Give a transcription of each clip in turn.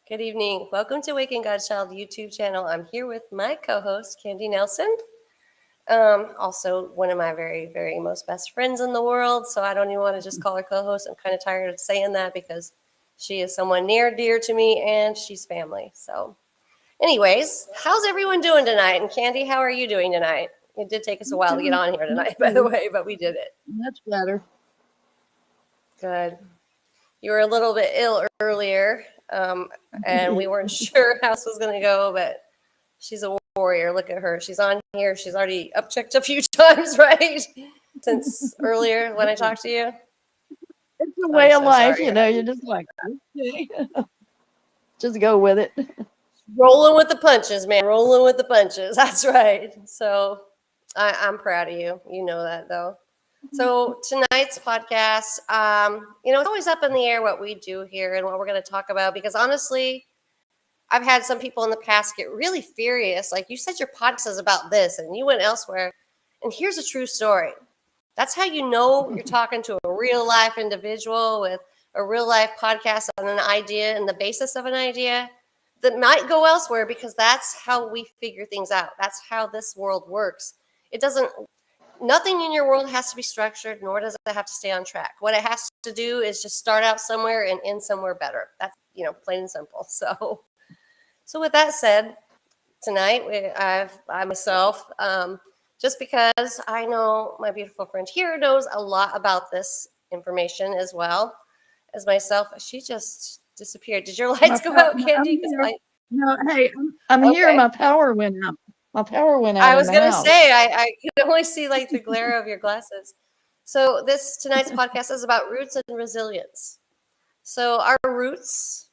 Good evening. Welcome to Waking God's Child YouTube channel. I'm here with my co-host, Candy Nelson. Also one of my very, very most best friends in the world. So I don't even want to just call her co-host. I'm kind of tired of saying that because she is someone near and dear to me and she's family. So anyways, how's everyone doing tonight? And Candy, how are you doing tonight? It did take us a while to get on here tonight, by the way, but we did it. Much better. Good. You were a little bit ill earlier, and we weren't sure how this was going to go, but she's a warrior. Look at her. She's on here. She's already upchecked a few times, right? Since earlier when I talked to you. It's a way I'm of so life, sorry. you're just like, okay. Just go with it. Rolling with the punches, man. Rolling with the punches. That's right. So I'm proud of you. You know that, though. So tonight's podcast, it's always up in the air what we do here and what we're going to talk about because honestly, I've had some people in the past get really furious. Like, you said your podcast is about this and you went elsewhere. And here's a true story. That's how you know you're talking to a real life individual with a real life podcast on an idea and the basis of an idea that might go elsewhere because that's how we figure things out. That's how this world works. It doesn't, nothing in your world has to be structured, nor does it have to stay on track. What it has to do is just start out somewhere and end somewhere better. That's, plain and simple. So with that said, tonight I myself, just because I know my beautiful friend here knows a lot about this information as well as myself. She just disappeared. Did your lights go out, Candy? No, hey, I'm here. Okay. My power went out. My power went out I in was the gonna house. say I could only see like the glare of your glasses. So tonight's podcast is about roots and resilience. So our roots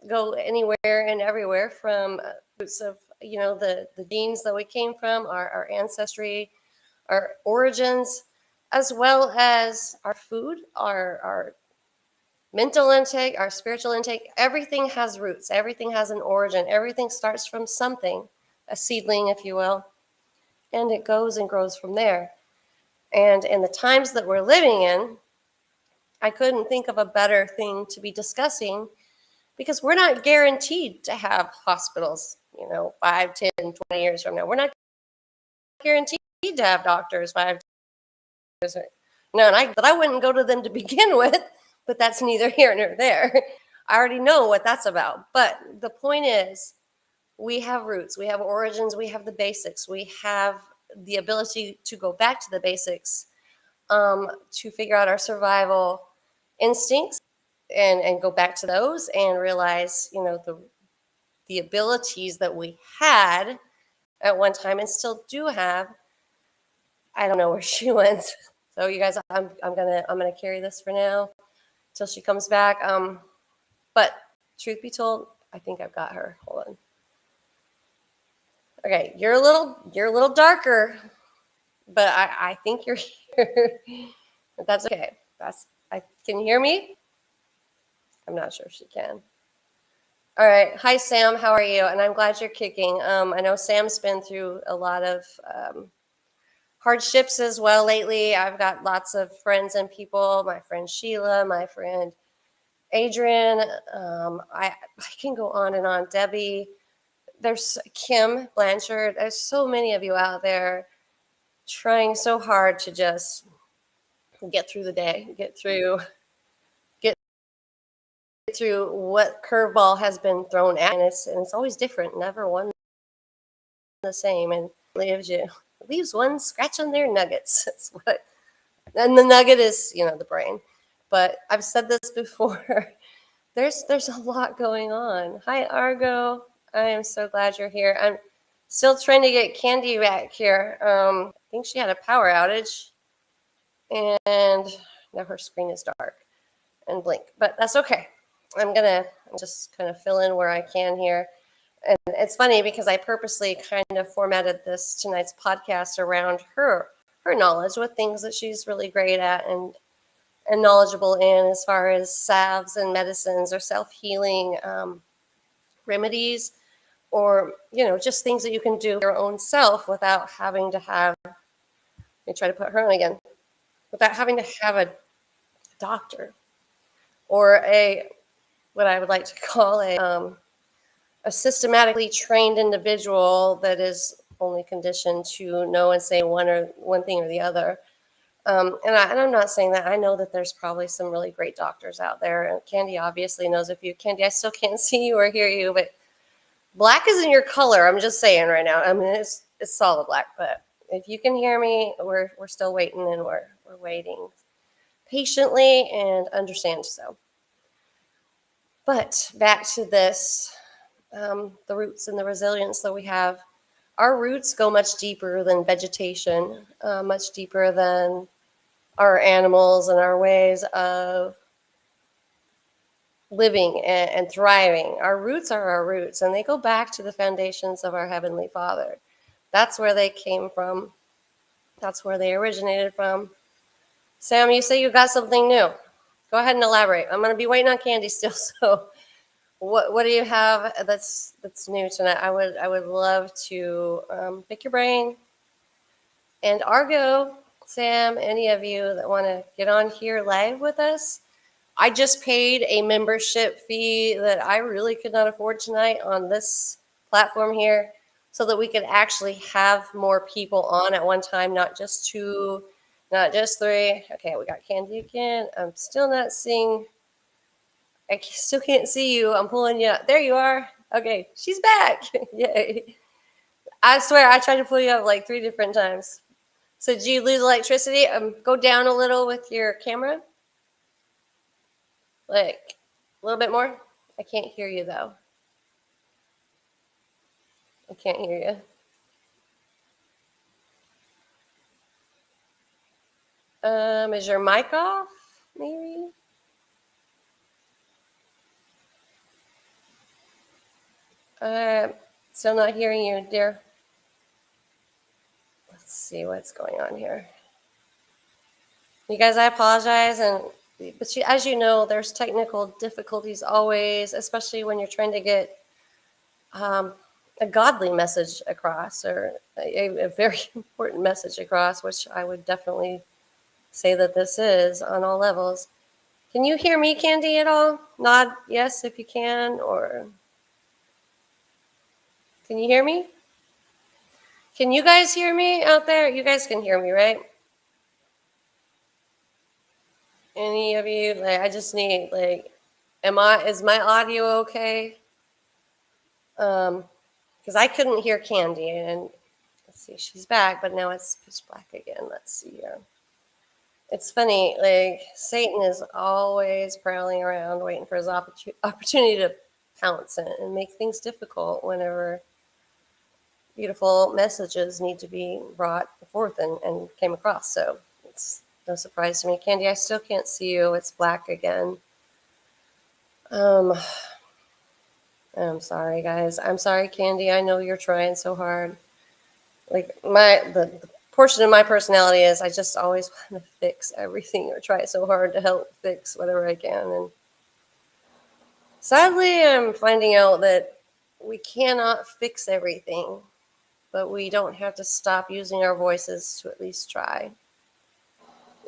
go anywhere and everywhere from roots of the genes that we came from, our ancestry, our origins, as well as our food, our mental intake, our spiritual intake. Everything has roots. Everything has an origin. Everything starts from something, a seedling, if you will, and it goes and grows from there. And in the times that we're living in, I couldn't think of a better thing to be discussing because we're not guaranteed to have hospitals, 5, 10, 20 years from now. We're not guaranteed to have doctors 5 years. No, but I wouldn't go to them to begin with, but that's neither here nor there. I already know what that's about. But the point is, we have roots, we have origins, we have the basics, we have the ability to go back to the basics, to figure out our survival instincts and go back to those and realize, the abilities that we had at one time and still do have. I don't know where she went. So you guys, I'm gonna carry this for now till she comes back. But truth be told, I think I've got her. Hold on. Okay, you're a little darker, but I think you're here. But that's okay. Can you hear me? I'm not sure if she can. All right. Hi, Sam. How are you? And I'm glad you're kicking. I know Sam's been through a lot of hardships as well lately. I've got lots of friends and people. My friend Sheila, my friend Adrian. I can go on and on. Debbie. There's Kim Blanchard. There's so many of you out there trying so hard to just get through the day, get through what curveball has been thrown at, and it's always different, never one the same, and leaves one scratching their nuggets. That's what, and the nugget is the brain. But I've said this before. There's a lot going on. Hi, Argo. I am so glad you're here. I'm still trying to get Candy back here. I think she had a power outage, and now her screen is dark and blink, but that's okay. I'm just kind of fill in where I can here. And it's funny because I purposely kind of formatted tonight's podcast around her knowledge with things that she's really great at and knowledgeable in, as far as salves and medicines or self-healing remedies, or just things that you can do your own self without having to have. Let me try to put her on again. Without having to have a doctor or what I would like to call a a systematically trained individual that is only conditioned to know and say one thing or the other. And I'm not saying that. I know that there's probably some really great doctors out there. And Candy obviously knows if you, Candy, I still can't see you or hear you, but black isn't your color. I'm just saying right now. I mean, it's solid black, but if you can hear me, we're still waiting, and we're waiting patiently and understand so. But back to this, the roots and the resilience that we have. Our roots go much deeper than vegetation, much deeper than our animals and our ways of living and thriving. Our roots are our roots, and they go back to the foundations of our Heavenly Father. That's where they came from. That's where they originated from. Sam, you say you got something new. Go ahead and elaborate. I'm going to be waiting on Candy still. So, what do you have that's new tonight? I would love to pick your brain. And Argo, Sam, any of you that want to get on here live with us, I just paid a membership fee that I really could not afford tonight on this platform here, so that we could actually have more people on at one time, not just two, not just three. Okay, we got Candy again. I'm still not seeing. I still can't see you. I'm pulling you up. There you are. Okay, she's back. Yay. I swear I tried to pull you up like 3 different times. So did you lose electricity? Go down a little with your camera. Like a little bit more. I can't hear you though. I can't hear you. Is your mic off? Maybe. Still not hearing you, dear. Let's see what's going on here. You guys, I apologize, but as you know, there's technical difficulties always, especially when you're trying to get a godly message across, or a very important message across, which I would definitely say that this is on all levels. Can you hear me, Candy, at all? Nod yes if you can, or can you hear me? Can you guys hear me out there? You guys can hear me, right? Any of you? Like, I just need, like, is my audio okay? Because I couldn't hear Candy, and let's see, she's back, but now it's pitch black again. Let's see here. It's funny, like, Satan is always prowling around waiting for his opportunity to pounce and make things difficult whenever beautiful messages need to be brought forth and came across. So it's no surprise to me. Candy, I still can't see you. It's black again. I'm sorry, guys. I'm sorry, Candy. I know you're trying so hard. Like, the portion of my personality is I just always want to fix everything, or try so hard to help fix whatever I can. And sadly, I'm finding out that we cannot fix everything, but we don't have to stop using our voices to at least try.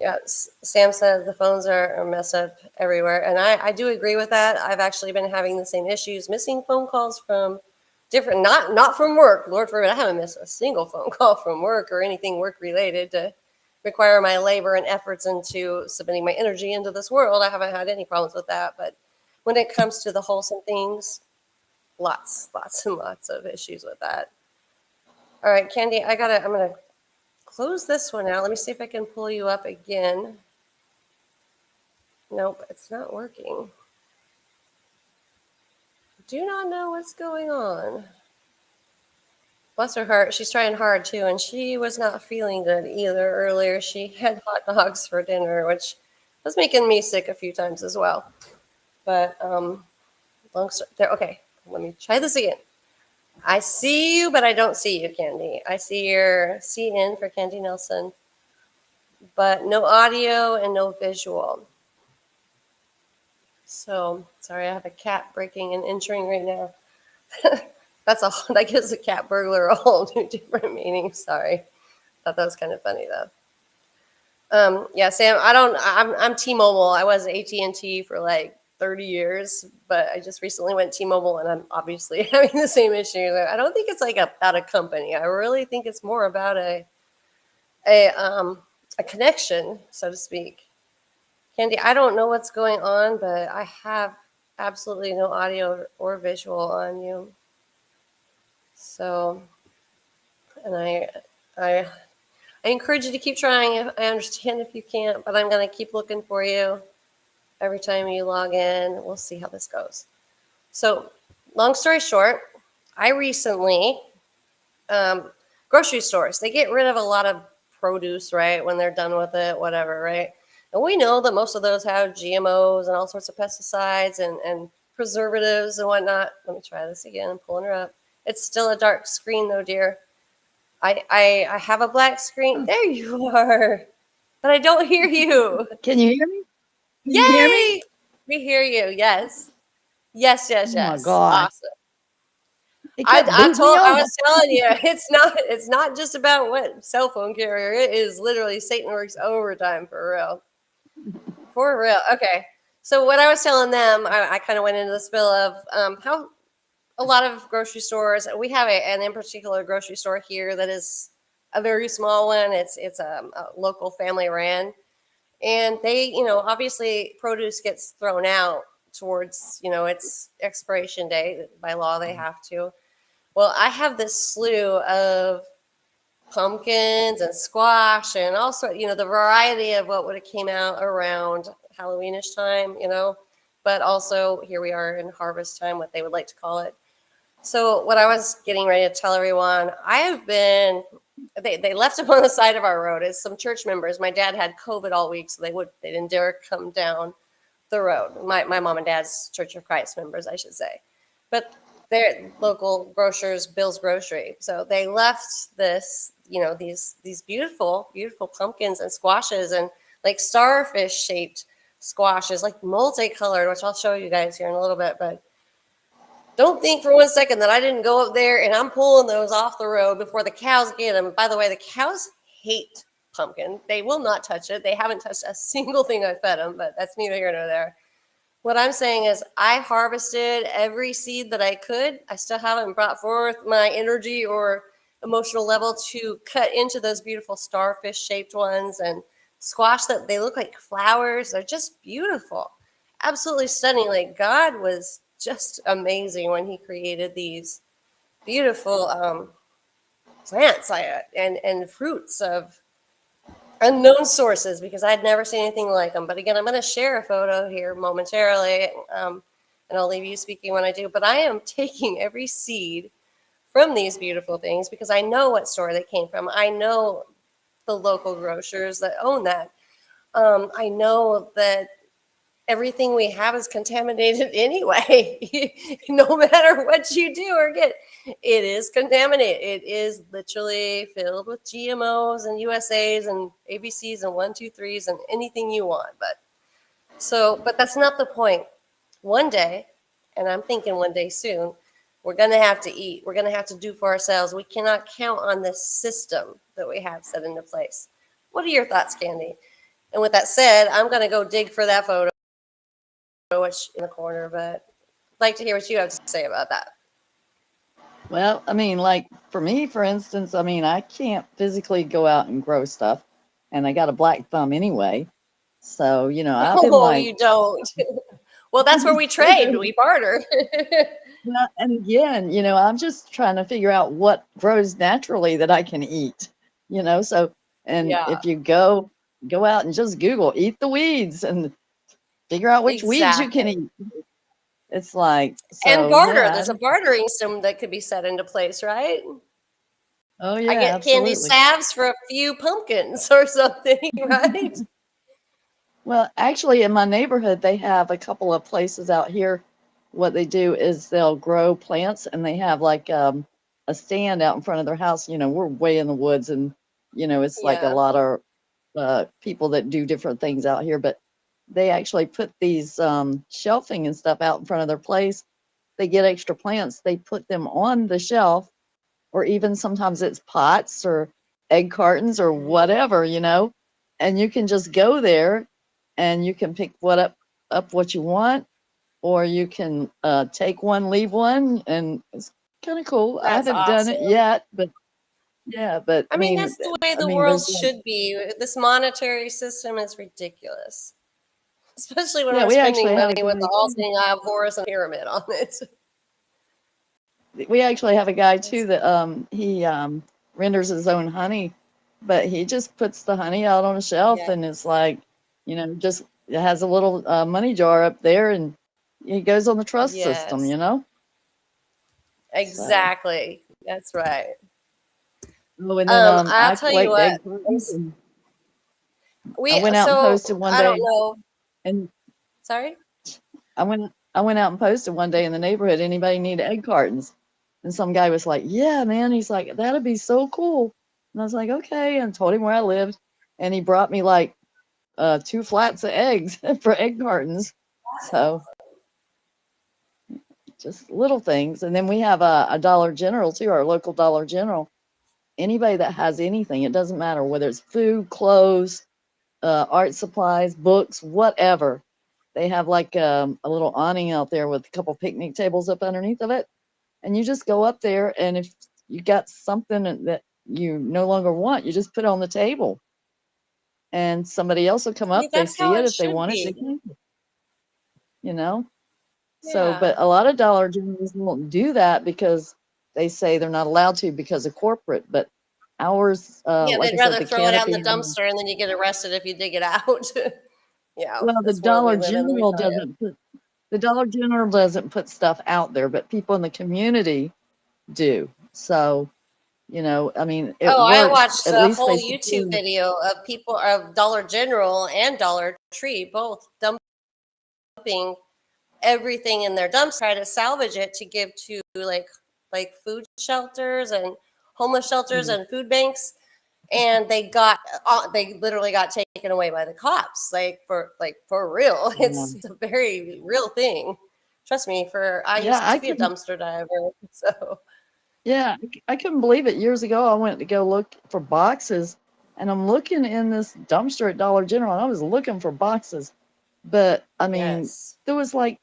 Yeah, Sam said the phones are messed up everywhere, and I do agree with that. I've actually been having the same issues, missing phone calls from different, not from work. Lord forbid, I haven't missed a single phone call from work or anything work related to require my labor and efforts into submitting my energy into this world. I haven't had any problems with that, but when it comes to the wholesome things, lots and lots of issues with that. All right, Candy, I'm gonna close this one out. Let me see if I can pull you up again. Nope, it's not working. Do not know what's going on. Bless her heart, she's trying hard too, and she was not feeling good either earlier. She had hot dogs for dinner, which was making me sick a few times as well. But long story there. Okay, let me try this again. I see you, but I don't see you, Candy. I see your CN for Candy Nelson, but no audio and no visual. So sorry, I have a cat breaking and entering right now. That gives a cat burglar a whole new different meaning. Sorry, thought that was kind of funny though. Yeah, Sam, I'm T-Mobile. I was AT&T for like 30 years, but I just recently went T-Mobile, and I'm obviously having the same issue. I don't think it's like about a company. I really think it's more about a um, a connection, so to speak. Candy, I don't know what's going on, but I have absolutely no audio or visual on you. So, and I I encourage you to keep trying. I understand if you can't, but I'm going to keep looking for you every time you log in. We'll see how this goes. So, long story short, I recently, um, grocery stores, they get rid of a lot of produce, right? When they're done with it, whatever, right? And we know that most of those have GMOs and all sorts of pesticides and preservatives and whatnot. Let me try this again. I'm pulling her up. It's still a dark screen, though, dear. I have a black screen. There you are. But I don't hear you. Can you hear me? Can you hear me? Yay! We hear you. Yes. Yes, yes, Oh my yes. God. Awesome. It kept booting me I over. was telling you, it's not just about what cell phone carrier. It is literally Satan works overtime for real. For real. Okay. So what I was telling them, I kind of went into the spill of how a lot of grocery stores. We have an in particular grocery store here that is a very small one. It's a local family ran, and they, obviously produce gets thrown out towards, its expiration date. By law they have to. Well, I have this slew of pumpkins and squash and also, the variety of what would have came out around Halloweenish time, but also here we are in harvest time, what they would like to call it. So what I was getting ready to tell everyone, they left them on the side of our road. It's some church members. My dad had COVID all week, so they didn't dare come down the road. My mom and dad's Church of Christ members, I should say. But they're local grocers, Bill's Grocery. So they left these beautiful, beautiful pumpkins and squashes and like starfish shaped squashes, like multicolored, which I'll show you guys here in a little bit. But don't think for 1 second that I didn't go up there and I'm pulling those off the road before the cows get them. By the way, the cows hate pumpkin. They will not touch it. They haven't touched a single thing I fed them, but that's neither here nor there. What I'm saying is I harvested every seed that I could. I still haven't brought forth my energy or emotional level to cut into those beautiful starfish shaped ones and squash that they look like flowers. They're just beautiful. Absolutely stunning. Like God was just amazing when he created these beautiful plants and fruits of unknown sources because I'd never seen anything like them. But again, I'm going to share a photo here momentarily, and I'll leave you speaking when I do. But I am taking every seed from these beautiful things because I know what store they came from. I know the local grocers that own that. I know that everything we have is contaminated anyway. No matter what you do or get, it is contaminated. It is literally filled with GMOs and USAs and ABCs and 1, 2, 3s and anything you want. But that's not the point. One day, and I'm thinking one day soon, we're going to have to eat. We're going to have to do for ourselves. We cannot count on this system that we have set into place. What are your thoughts, Candy? And with that said, I'm going to go dig for that photo, which in the corner, but I'd like to hear what you have to say about that. Well, I mean, like for me, for instance, I mean, I can't physically go out and grow stuff, and I got a black thumb anyway. So, I've been Oh, like, you don't. Well, that's where we trade. We barter. well, and again, I'm just trying to figure out what grows naturally that I can eat, so, and Yeah, if you go out and just Google, eat the weeds and figure out which weeds you can exactly. eat. It's like, And so barter. yeah. There's a bartering system that could be set into place, right? Oh I yeah, get candy absolutely. salves for a few pumpkins or something, right? Well, actually, in my neighborhood, they have a couple of places out here. What they do is they'll grow plants and they have like a stand out in front of their house. We're way in the woods and, it's like a Yeah. lot of people that do different things out here, but they actually put these shelving and stuff out in front of their place. They get extra plants, they put them on the shelf, or even sometimes it's pots or egg cartons or Mhm. whatever, and you can just go there and you can pick up what you want. or you can take one, leave one, and it's kind of cool. I That's haven't done it awesome. yet, but yeah, but I mean, that's the way the world there's like, should be. This monetary system is ridiculous, especially when yeah, we're we actually spending have money a with the guy all too. seeing eye of Horus and pyramid on it. We actually have a guy too That's- that he renders his own honey, but he just puts the honey out on a shelf, yeah. and it's like, just it has a little money jar up there, and he goes on the trust system, Yes. So, Exactly. That's right. oh, and then I'll I tell you collect what. egg cartons, and I We went out and so posted one I don't day, know. and Sorry. I went out and posted one day in the neighborhood. Anybody need egg cartons? And some guy was like, "Yeah, man." He's like, "That'd be so cool." And I was like, "Okay," and told him where I lived, and he brought me like 2 flats of eggs for egg cartons. So just little things. And then we have a Dollar General too, our local Dollar General. Anybody that has anything, it doesn't matter whether it's food, clothes, art supplies, books, whatever. They have like a little awning out there with a couple picnic tables up underneath of it. And you just go up there, and if you got something that you no longer want, you just put it on the table. And somebody else will come I mean, up, they that's see how it. it If they should want it, they be. can, you know? So, but Yeah. a lot of Dollar Generals won't do that because they say they're not allowed to because of corporate. But ours, Yeah, like I they'd said, rather the throw it out in canopy, the dumpster and then you get arrested if you dig it out. Yeah, well, this world we live in, let me tell you. The Dollar General doesn't put stuff out there, but people in the community do. So, I mean, it Oh, I works. watched At a least whole they YouTube support. video of people of Dollar General and Dollar Tree both dumping everything in their dumpster, try to salvage it to give to like food shelters and homeless shelters Yeah. and food banks. And they literally got taken away by the cops, like for real. Yeah. It's a very real thing. Trust me, for I Yeah, used I to be a couldn't. dumpster diver, so Yeah, I couldn't believe it. Years ago, I went to go look for boxes, and I'm looking in this dumpster at Dollar General, and I was looking for boxes, but I mean, yes. there was like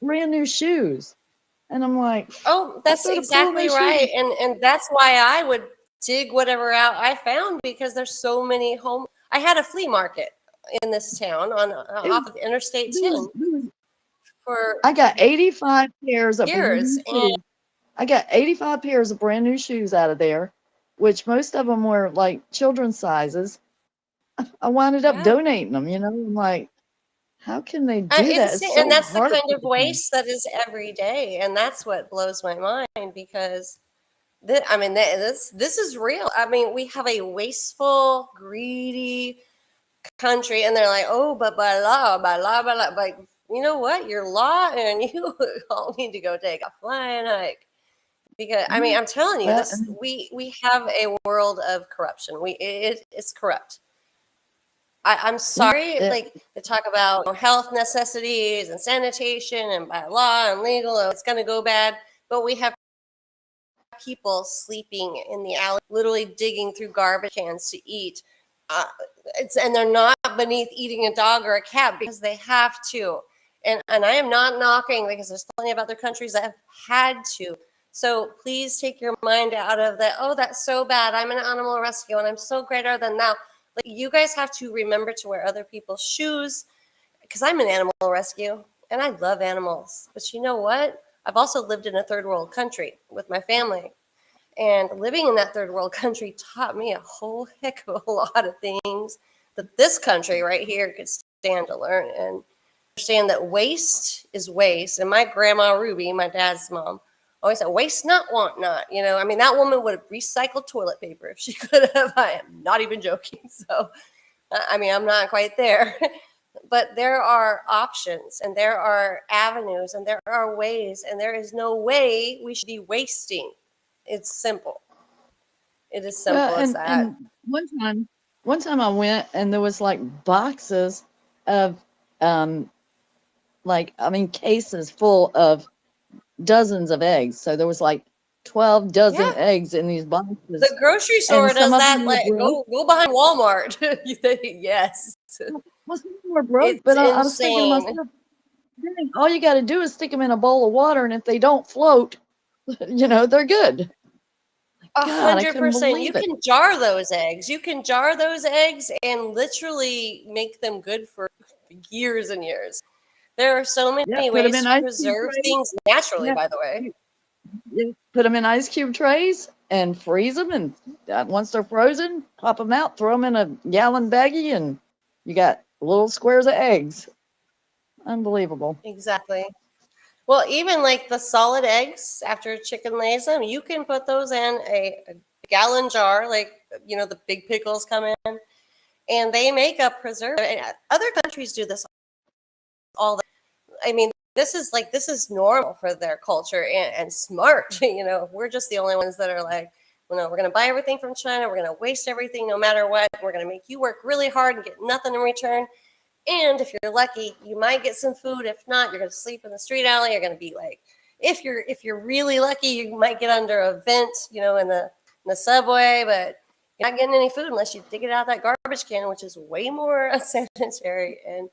brand new shoes, and I'm like, Oh, I that's sort of pull exactly those shoes. right. And that's why I would dig whatever out I found because there's so many home. I had a flea market in this town on It, off of Interstate there was, 10 there was, for I got 85 pairs of brand years. new shoes. I got 85 pairs of brand new shoes out of there, which most of them were like children's sizes. I wound up Yeah. donating them. I'm like, how can they I, do that? It's it's and so that's the kind of heartbreaking. waste that is every day, and that's what blows my mind because I mean this is real. I mean, we have a wasteful, greedy country, and they're like, oh, but by law, by law, by law. Like, you know what? Your law, and you all need to go take a flying hike because I mean, Yeah. I'm telling you, Well, this we have a world of corruption. It's corrupt. I'm yeah, sorry, like they talk about health necessities and sanitation and by law and legal, it's going to go bad. But we have people sleeping in the alley, literally digging through garbage cans to eat. Uh, and they're not beneath eating a dog or a cat because they have to. And I am not knocking because there's plenty of other countries that have had to. So please take your mind out of that. Oh, that's so bad. I'm an animal rescue and I'm so greater than thou. Like you guys have to remember to wear other people's shoes because I'm an animal rescue and I love animals. But you know what? I've also lived in a third world country with my family. And living in that third world country taught me a whole heck of a lot of things that this country right here could stand to learn and understand that waste is waste. And my grandma Ruby, my dad's mom, always said, waste not, want not. I mean, that woman would have recycled toilet paper if she could have. I am not even joking. So, I mean, I'm not quite there. But there are options and there are avenues and there are ways, and there is no way we should be wasting. It's simple. It is well, simple as that. and one time I went, and there was like boxes of, um, like, I mean, cases full of dozens of eggs. So there was like 12 Yeah. dozen eggs in these The boxes, grocery and store some does of them that. were Like broke. go behind Walmart. Yes. Well, some of them were broke, It's but I was thinking to insane. myself, Then all you got to do is stick them in a bowl of water, and if they don't float, they're good. God, I couldn't 100%. You believe it. can jar those eggs. You can jar those eggs and literally make them good for years and years. There are so Yeah, many put them ways in to ice cube preserve trays. things naturally, Yeah, by the way. put them in ice cube trays and freeze them. And once they're frozen, pop them out, throw them in a gallon baggie, and you got little squares of eggs. Unbelievable. Exactly. Well, even like the solid eggs after a chicken lays them, you can put those in a gallon jar, like, the big pickles come in, and they make a preserve. And other countries do this all the I mean, this is normal for their culture and smart. We're just the only ones that are like, we're going to buy everything from China. We're going to waste everything no matter what. We're going to make you work really hard and get nothing in return. And if you're lucky, you might get some food. If not, you're going to sleep in the street alley. You're going to be like, if you're really lucky, you might get under a vent, in the subway, but you're not getting any food unless you dig it out of that garbage can, which is way more unsanitary. And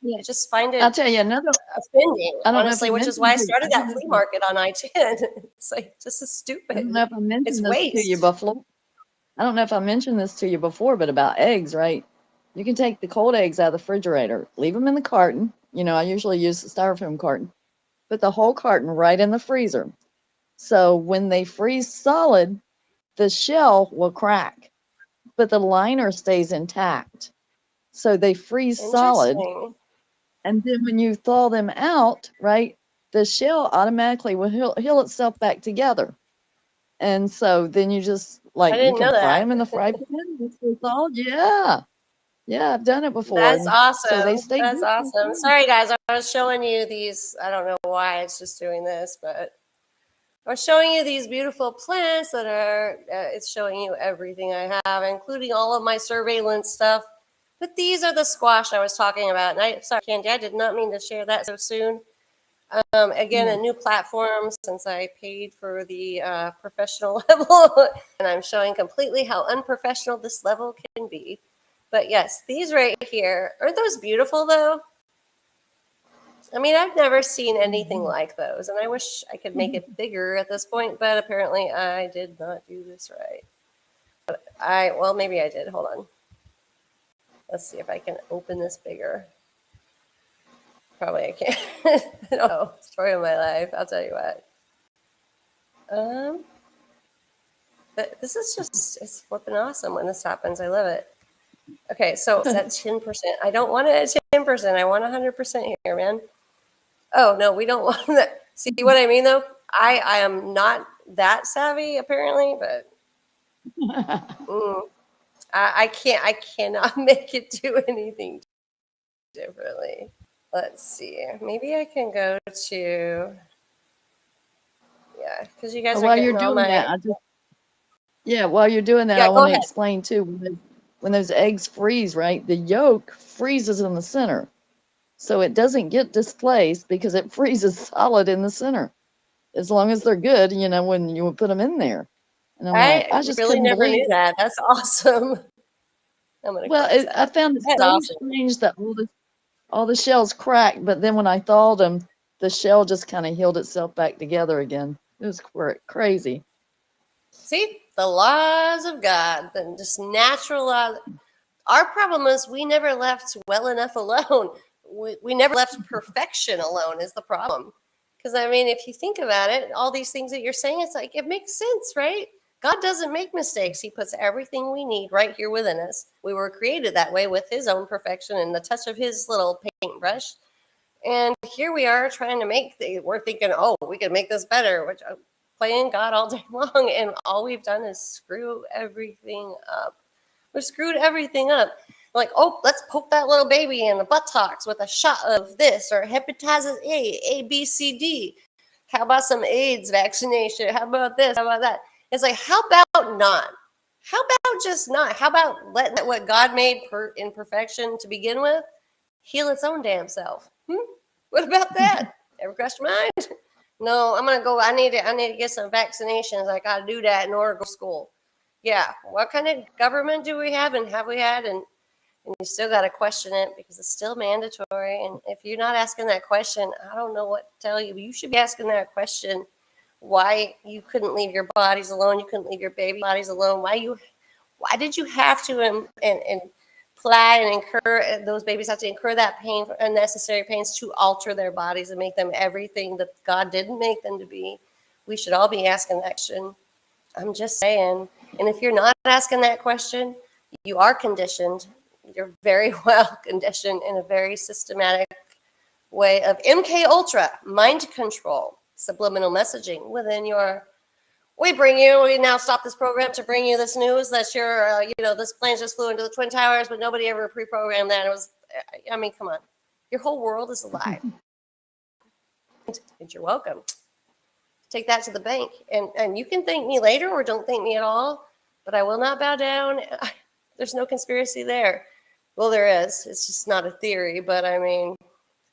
Yeah. I just find I'll it tell you another. offending, I don't know if honestly, you which is why I mentioned this. started that flea market on I-10. It's like just as I don't stupid. know if I It's mentioned this to you waste. before. I don't know if I mentioned this to you before, but about eggs, right? You can take the cold eggs out of the refrigerator, leave them in the carton. I usually use the styrofoam carton, put the whole carton right in the freezer. So when they freeze solid, the shell will crack, but the liner stays intact. So they freeze solid. Interesting. And then when you thaw them out, right, the shell automatically will heal itself back together. And so then you just I you didn't can know fry that. them in the fry pan. Once they're thawed. Yeah. Yeah, I've done it before. That's And so they awesome. stay That's good for a awesome. while. Sorry, guys. I was showing you these. I don't know why it's just doing this, but I was showing you these beautiful plants that are, it's showing you everything I have, including all of my surveillance stuff. But these are the squash I was talking about. And sorry, Candy, I did not mean to share that so soon. Again, Yeah. a new platform since I paid for the professional level, and I'm showing completely how unprofessional this level can be. But yes, these right here, aren't those beautiful though? I mean, I've never seen anything Mhm. like those, and I wish I could make it bigger at this point, but apparently I did not do this right. Well, maybe I did. Hold on. Let's see if I can open this bigger. Probably I can't. I don't know. Story of my life. I'll tell you what. Um, but this is it's flipping awesome when this happens. I love it. Okay, so it's at 10%. I don't want it at 10%. I want 100% here, man. Oh, no, we don't want that. See what I mean, though? I am not that savvy, apparently, but mm, I cannot make it do anything differently. Let's see. Maybe I can go to, yeah, because you guys Well, are while you're getting all doing my, that, while you're doing that, yeah, I go want to ahead. explain too when those eggs freeze, right? The yolk freezes in the center. So it doesn't get displaced because it freezes solid in the center. As long as they're good, when you put them in there. And I'm like, I I just really couldn't never believe. knew that. That's awesome. I'm going to Well, close I that. found it That's so awesome. strange that all the shells cracked, but then when I thawed them, the shell just kind of healed itself back together again. It was crazy. See, the laws of God, the just natural laws. Our problem is we never left well enough alone. We never left perfection alone is the problem. Because I mean, if you think about it, all these things that you're saying, it's like it makes sense, right? God doesn't make mistakes. He puts everything we need right here within us. We were created that way with his own perfection and the touch of his little paintbrush. And here we are trying to we're thinking, oh, we could make this better, which I'm playing God all day long. And all we've done is screw everything up. We've screwed everything up. Like, oh, let's poke that little baby in the buttocks with a shot of this or hepatitis A, B, C, D. How about some AIDS vaccination? How about this? How about that? It's like, how about not? How about just not? How about letting what God made in perfection to begin with heal its own damn self? What about that? Ever crossed your mind? No, I'm gonna go. I need to get some vaccinations. I gotta do that in order to go to school. Yeah. What kind of government do we have and have we had? And And you still got to question it because it's still mandatory. And if you're not asking that question, I don't know what to tell you. You should be asking that question: why you couldn't leave your bodies alone? You couldn't leave your baby bodies alone. Why did you have to and apply and incur, those babies have to incur that pain, unnecessary pains, to alter their bodies and make them everything that God didn't make them to be? We should all be asking that question. I'm just saying. And if you're not asking that question, you are conditioned. You're very well conditioned in a very systematic way of MK Ultra, mind control, subliminal messaging within your. We now stop this program to bring you this news that this plane just flew into the Twin Towers, but nobody ever pre-programmed that. It was, I mean, come on. Your whole world is alive. And you're welcome. Take that to the bank. And you can thank me later or don't thank me at all, but I will not bow down. There's no conspiracy there. Well, there is. It's just not a theory, but I mean,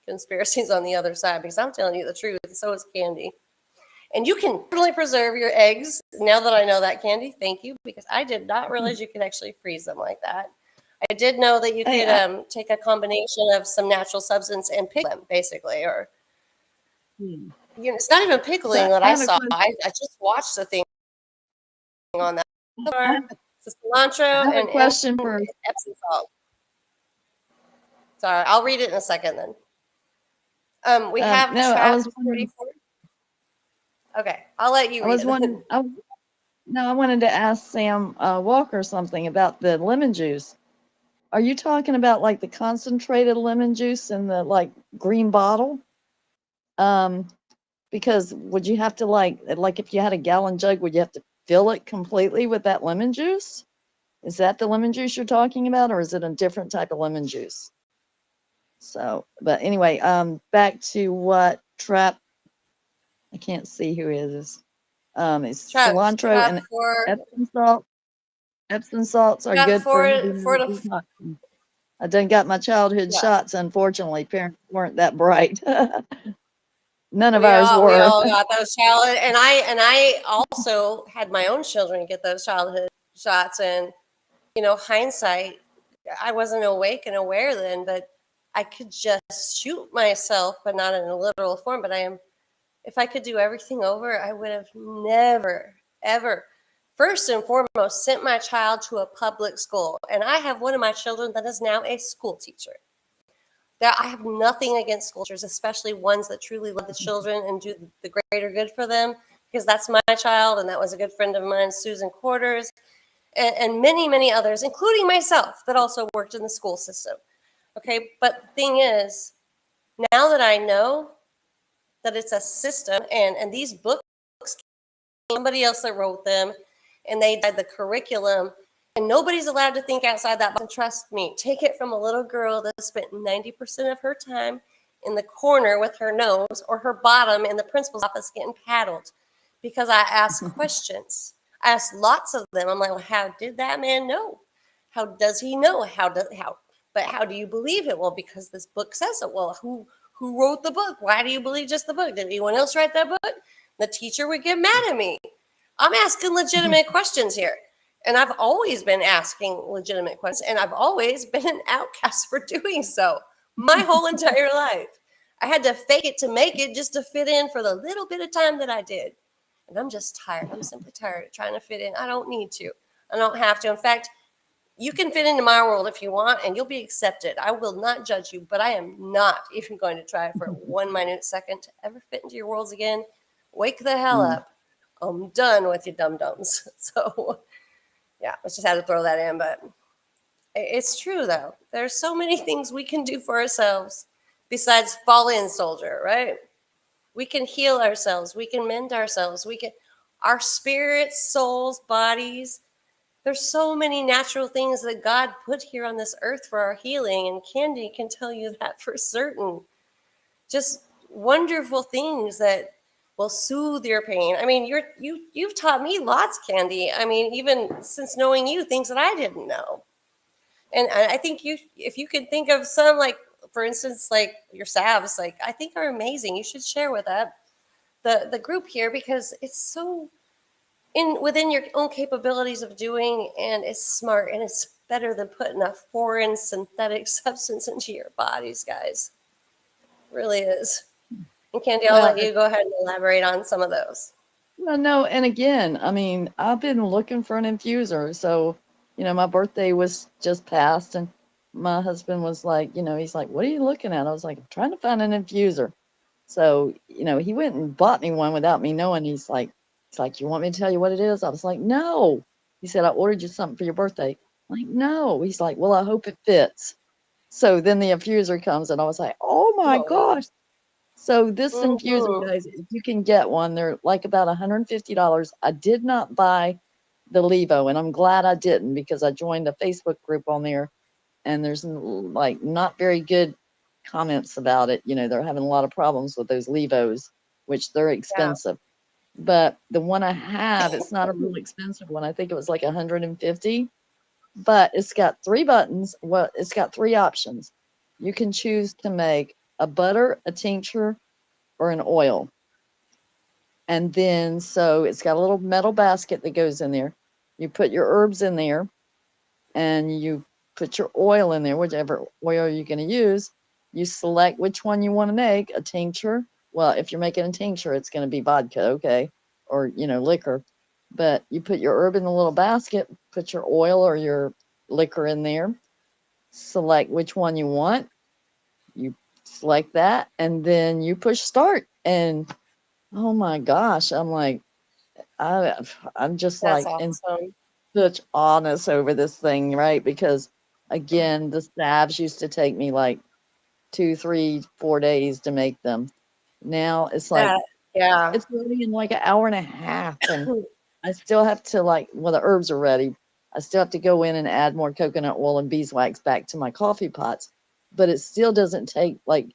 conspiracy's on the other side because I'm telling you the truth. So is Candy. And you can totally preserve your eggs. Now that I know that, Candy, thank you, because I did not realize you could actually freeze them like that. I did know that you could take a combination of some natural substance and pickle them, basically, or it's not even pickling that I saw. I just watched the thing on that. It's cilantro and question for Epsom salt. Sorry, I'll read it in a second then. We have trap 44. Okay, I'll let you read it. I wanted to ask Sam Walker something about the lemon juice. Are you talking about like the concentrated lemon juice in the like green bottle? Because would you have to like if you had a gallon jug, would you have to fill it completely with that lemon juice? Is that the lemon juice you're talking about, or is it a different type of lemon juice? So, but anyway, back to what Trap. I can't see who it is. It's cilantro and Epsom salt. Epsom salts are good for I done got my childhood shots. Unfortunately, parents weren't that bright. None of ours were. We all got those childhood, and I also had my own children get those childhood shots. And hindsight, I wasn't awake and aware then, but I could just shoot myself, but not in a literal form. But if I could do everything over, I would have never, ever, first and foremost, sent my child to a public school. And I have one of my children that is now a school teacher. I have nothing against school teachers, especially ones that truly love the children and do the greater good for them, because that's my child, and that was a good friend of mine, Susan Quarters, and many, many others, including myself, that also worked in the school system. Okay, but the thing is, now that I know that it's a system, and these books, somebody else that wrote them, and they did the curriculum, and nobody's allowed to think outside that box. And trust me, take it from a little girl that spent 90% of her time in the corner with her nose or her bottom in the principal's office getting paddled because I asked questions. I asked lots of them. I'm like, well, how did that man know? How does he know? But how do you believe it? Well, because this book says it. Well, who wrote the book? Why do you believe just the book? Did anyone else write that book? The teacher would get mad at me. I'm asking legitimate questions here. And I've always been asking legitimate questions, and I've always been an outcast for doing so my whole entire life. I had to fake it to make it just to fit in for the little bit of time that I did. And I'm just tired. I'm simply tired of trying to fit in. I don't need to. I don't have to. In fact, you can fit into my world if you want, and you'll be accepted. I will not judge you, but I am not even going to try for 1 minute second to ever fit into your worlds again. Wake the hell up. I'm done with you dum-dums. So, yeah, I just had to throw that in, but it's true, though. There's so many things we can do for ourselves besides fall in, soldier, right? We can heal ourselves. We can mend ourselves. Our spirits, souls, bodies. There's so many natural things that God put here on this earth for our healing, and Candy can tell you that for certain. Just wonderful things that will soothe your pain. I mean, you've taught me lots, Candy. I mean, even since knowing you, things that I didn't know. And I think if you could think of some, like, for instance, like your salves, like, I think are amazing. You should share with the group here, because it's so within your own capabilities of doing, and it's smart, and it's better than putting a foreign synthetic substance into your bodies, guys. It really is. And Candy, I'll Well, let you go ahead and elaborate on some of those. well, no, and again, I mean, I've been looking for an infuser. So, my birthday was just passed, and my husband was like, he's like, "What are you looking at?" I was like, "I'm trying to find an infuser." So, he went and bought me one without me knowing. He's like, "You want me to tell you what it is?" I was like, "No." He said, "I ordered you something for your birthday." I'm like, "No." He's like, "Well, I hope it fits." So then the infuser comes, and I was like, "Oh my Oh, gosh." So this infuser, mm-hmm. guys, if you can get one, they're like about $150. I did not buy the Levo, and I'm glad I didn't because I joined a Facebook group on there, and there's like not very good comments about it. They're having a lot of problems with those Levos, which they're Yeah. expensive. But the one I have, it's not a real expensive one. I think it was like 150, but it's got three buttons. Well, it's got three options. You can choose to make a butter, a tincture, or an oil. And then, so it's got a little metal basket that goes in there. You put your herbs in there and you put your oil in there, whichever oil you're going to use. You select which one you want to make, a tincture. Well, if you're making a tincture, it's going to be vodka, okay, or, liquor. But you put your herb in the little basket, put your oil or your liquor in there, select which one you want. You select that, and then you push start. And oh my gosh, I'm like, I, I'm just That's like in awesome. such awness over this thing, right? Because again, the salves used to take me like 2, 3, 4 days to make them. Now it's like That, yeah. it's ready in like an hour and a half, and I still have to well, the herbs are ready. I still have to go in and add more coconut oil and beeswax back to my coffee pots, but it still doesn't take like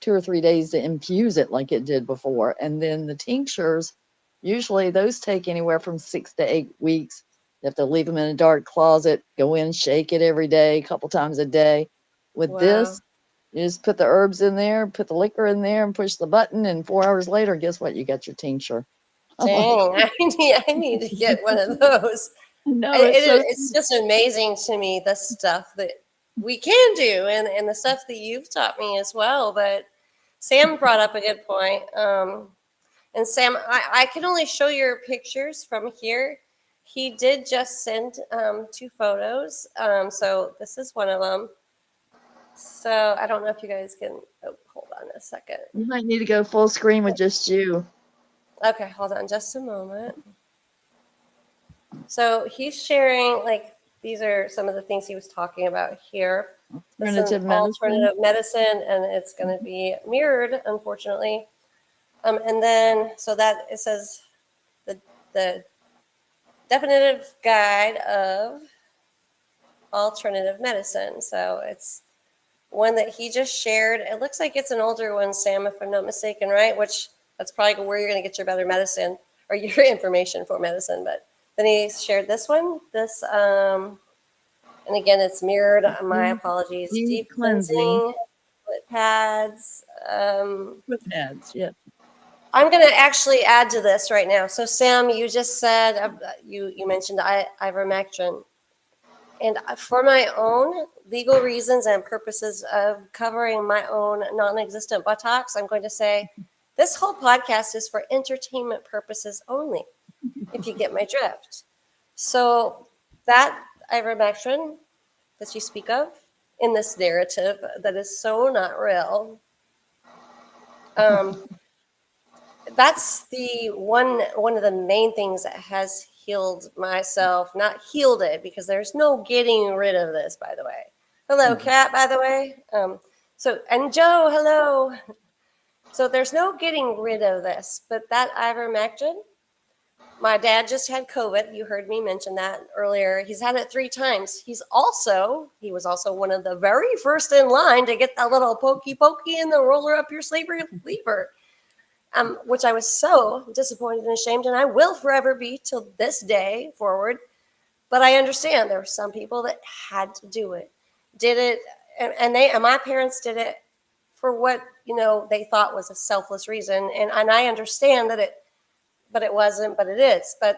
2 or 3 days to infuse it like it did before. And then the tinctures, usually those take anywhere from 6 to 8 weeks. You have to leave them in a dark closet, go in, shake it every day, a couple times a day. With Wow. this, you just put the herbs in there, put the liquor in there, and push the button. And 4 hours later, guess what? You got your tincture. I'm like, Dang, I need to get one of those. no, it's so It's just amazing to me the stuff that we can do and the stuff that you've taught me as well. But Sam brought up a good point. And Sam, I can only show your pictures from here. He did just send two photos. So this is one of them. So I don't know if you guys can. Oh, hold on a second. you might need to go full screen with just you. Okay, hold on just a moment. So he's sharing, like, these are some of the things he was talking about here. This is an Alternative medicine. alternative medicine, and it's going to be mirrored, unfortunately. And then, so that it says the definitive guide of alternative medicine. So it's one that he just shared. It looks like it's an older one, Sam, if I'm not mistaken, right? Which that's probably where you're going to get your better medicine or your information for medicine. But then he shared this one. And again, it's mirrored. My Deep, apologies. deep Deep cleansing. cleansing, foot pads. Foot pads. Yeah. I'm going to actually add to this right now. So, Sam, you just said you mentioned ivermectin, and for my own legal reasons and purposes of covering my own non-existent buttocks, I'm going to say this whole podcast is for entertainment purposes only. If you get my drift, so that ivermectin that you speak of in this narrative that is so not real. Um, that's the one of the main things that has healed myself. Not healed it because there's no getting rid of this. By the way, hello, No. Kat. By the way, so and Joe, hello. So there's no getting rid of this, but that ivermectin. My dad just had COVID. You heard me mention that earlier. He's had it 3 times. He was also one of the very first in line to get that little pokey pokey in the roller up your sleeper lever, which I was so disappointed and ashamed, and I will forever be till this day forward. But I understand there were some people that had to do it, did it, and my parents did it for what they thought was a selfless reason, and I understand that it, but it wasn't, but it is. But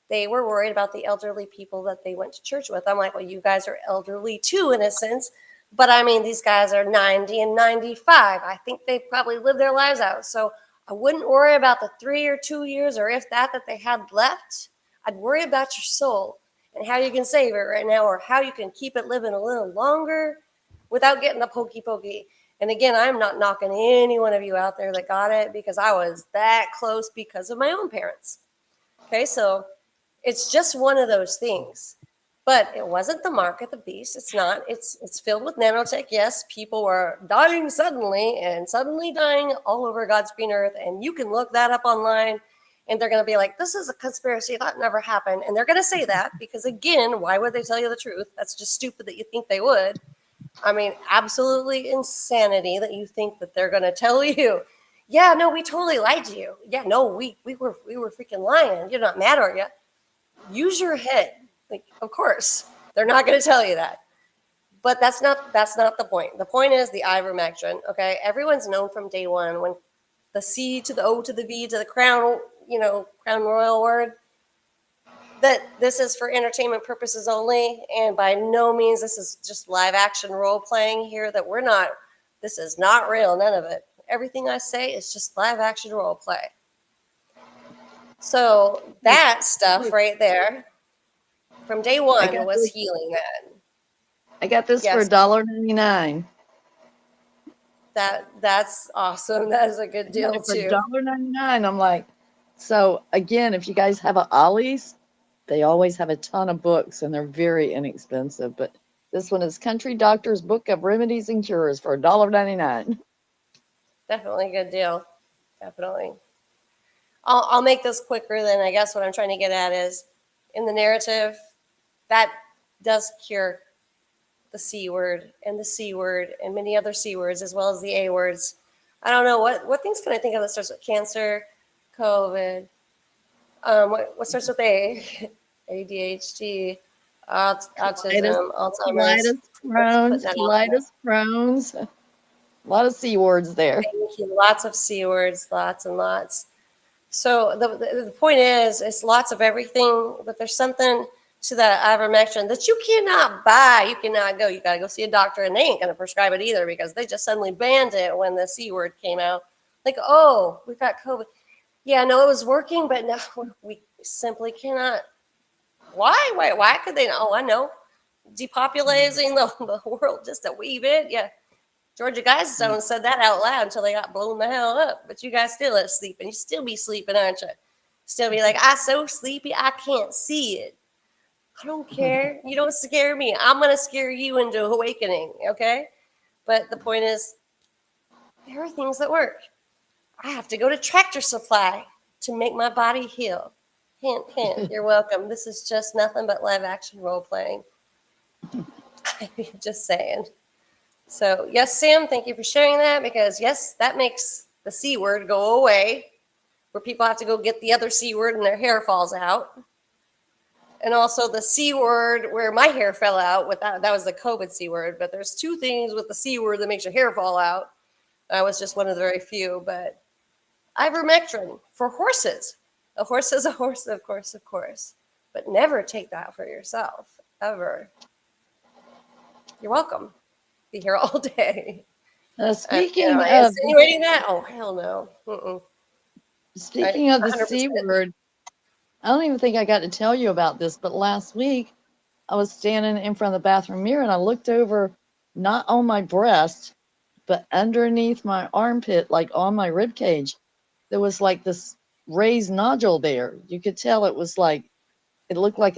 they were worried about the elderly people that they went to church with. I'm like, well, you guys are elderly too, in a sense. But I mean, these guys are 90 and 95. I think they probably lived their lives out. So I wouldn't worry about the 3 or 2 years or if that they had left. I'd worry about your soul and how you can save it right now or how you can keep it living a little longer without getting the pokey pokey. And again, I'm not knocking any one of you out there that got it because I was that close because of my own parents. Okay, so it's just one of those things. But it wasn't the mark of the beast. It's not. It's filled with nanotech. Yes, people were dying suddenly and suddenly dying all over God's green earth. And you can look that up online and they're going to be like, this is a conspiracy. That never happened. And they're going to say that because, again, why would they tell you the truth? That's just stupid that you think they would. I mean, absolutely insanity that you think that they're going to tell you, yeah, no, we totally lied to you. Yeah, no, we were freaking lying. You're not mad, are you? Use your head. Like, of course, they're not going to tell you that. But that's not the point. The point is the ivermectin. Okay, everyone's known from day one when the C to the O to the V to the crown, crown royal word, that this is for entertainment purposes only, and by no means this is just live action role playing here. That we're not. This is not real. None of it. Everything I say is just live action role play. So that stuff right there from day I one got was this. healing that. I got this for Yes, $1.99. that's awesome. That is a good I got deal it for too. $1.99. I'm like, so again, if you guys have a Ollie's, they always have a ton of books and they're very inexpensive. But this one is Country Doctor's Book of Remedies and Cures for $1.99. Definitely a good deal. Definitely. I'll make this quicker than I guess what I'm trying to get at is in the narrative that does cure the C word and the C word and many other C words as well as the A words. I don't know what things can I think of that starts with cancer, COVID. What starts with A? ADHD, Colitis, autism, Alzheimer's. colitis, Just putting Crohn's, that out there. colitis, Crohn's. A lot of C words there. Thank you. Lots of C words, lots and lots. So the point is, it's lots of everything, but there's something to that ivermectin that you cannot buy. You cannot go. You got to go see a doctor, and they ain't going to prescribe it either because they just suddenly banned it when the C word came out. Like, oh, we've got COVID. Yeah, no, it was working, but no, we simply cannot. Why? Why could they? Oh, I know. Depopulating the world just a wee bit. Yeah, Georgia Guidestone said that out loud until they got blown the hell up. But you guys still are sleeping. You still be sleeping, aren't you? Still be like, I'm so sleepy, I can't see it. I don't care. You don't scare me. I'm going to scare you into awakening, okay? But the point is, there are things that work. I have to go to Tractor Supply to make my body heal. Hint, hint. You're welcome. This is just nothing but live action role playing. Just saying. So, yes, Sam, thank you for sharing that because, yes, that makes the C word go away, where people have to go get the other C word and their hair falls out. And also the C word where my hair fell out with that was the COVID C word. But there's two things with the C word that makes your hair fall out. I was just one of the very few. But ivermectin for horses. A horse is a horse, of course. But never take that for yourself, ever. You're welcome. Be here all day. Speaking of insinuating that? Oh, hell no. speaking of the 100%. C word, I don't even think I got to tell you about this, but last week I was standing in front of the bathroom mirror and I looked over, not on my breast, but underneath my armpit, like on my rib cage. There was like this raised nodule there. You could tell it was like it looked like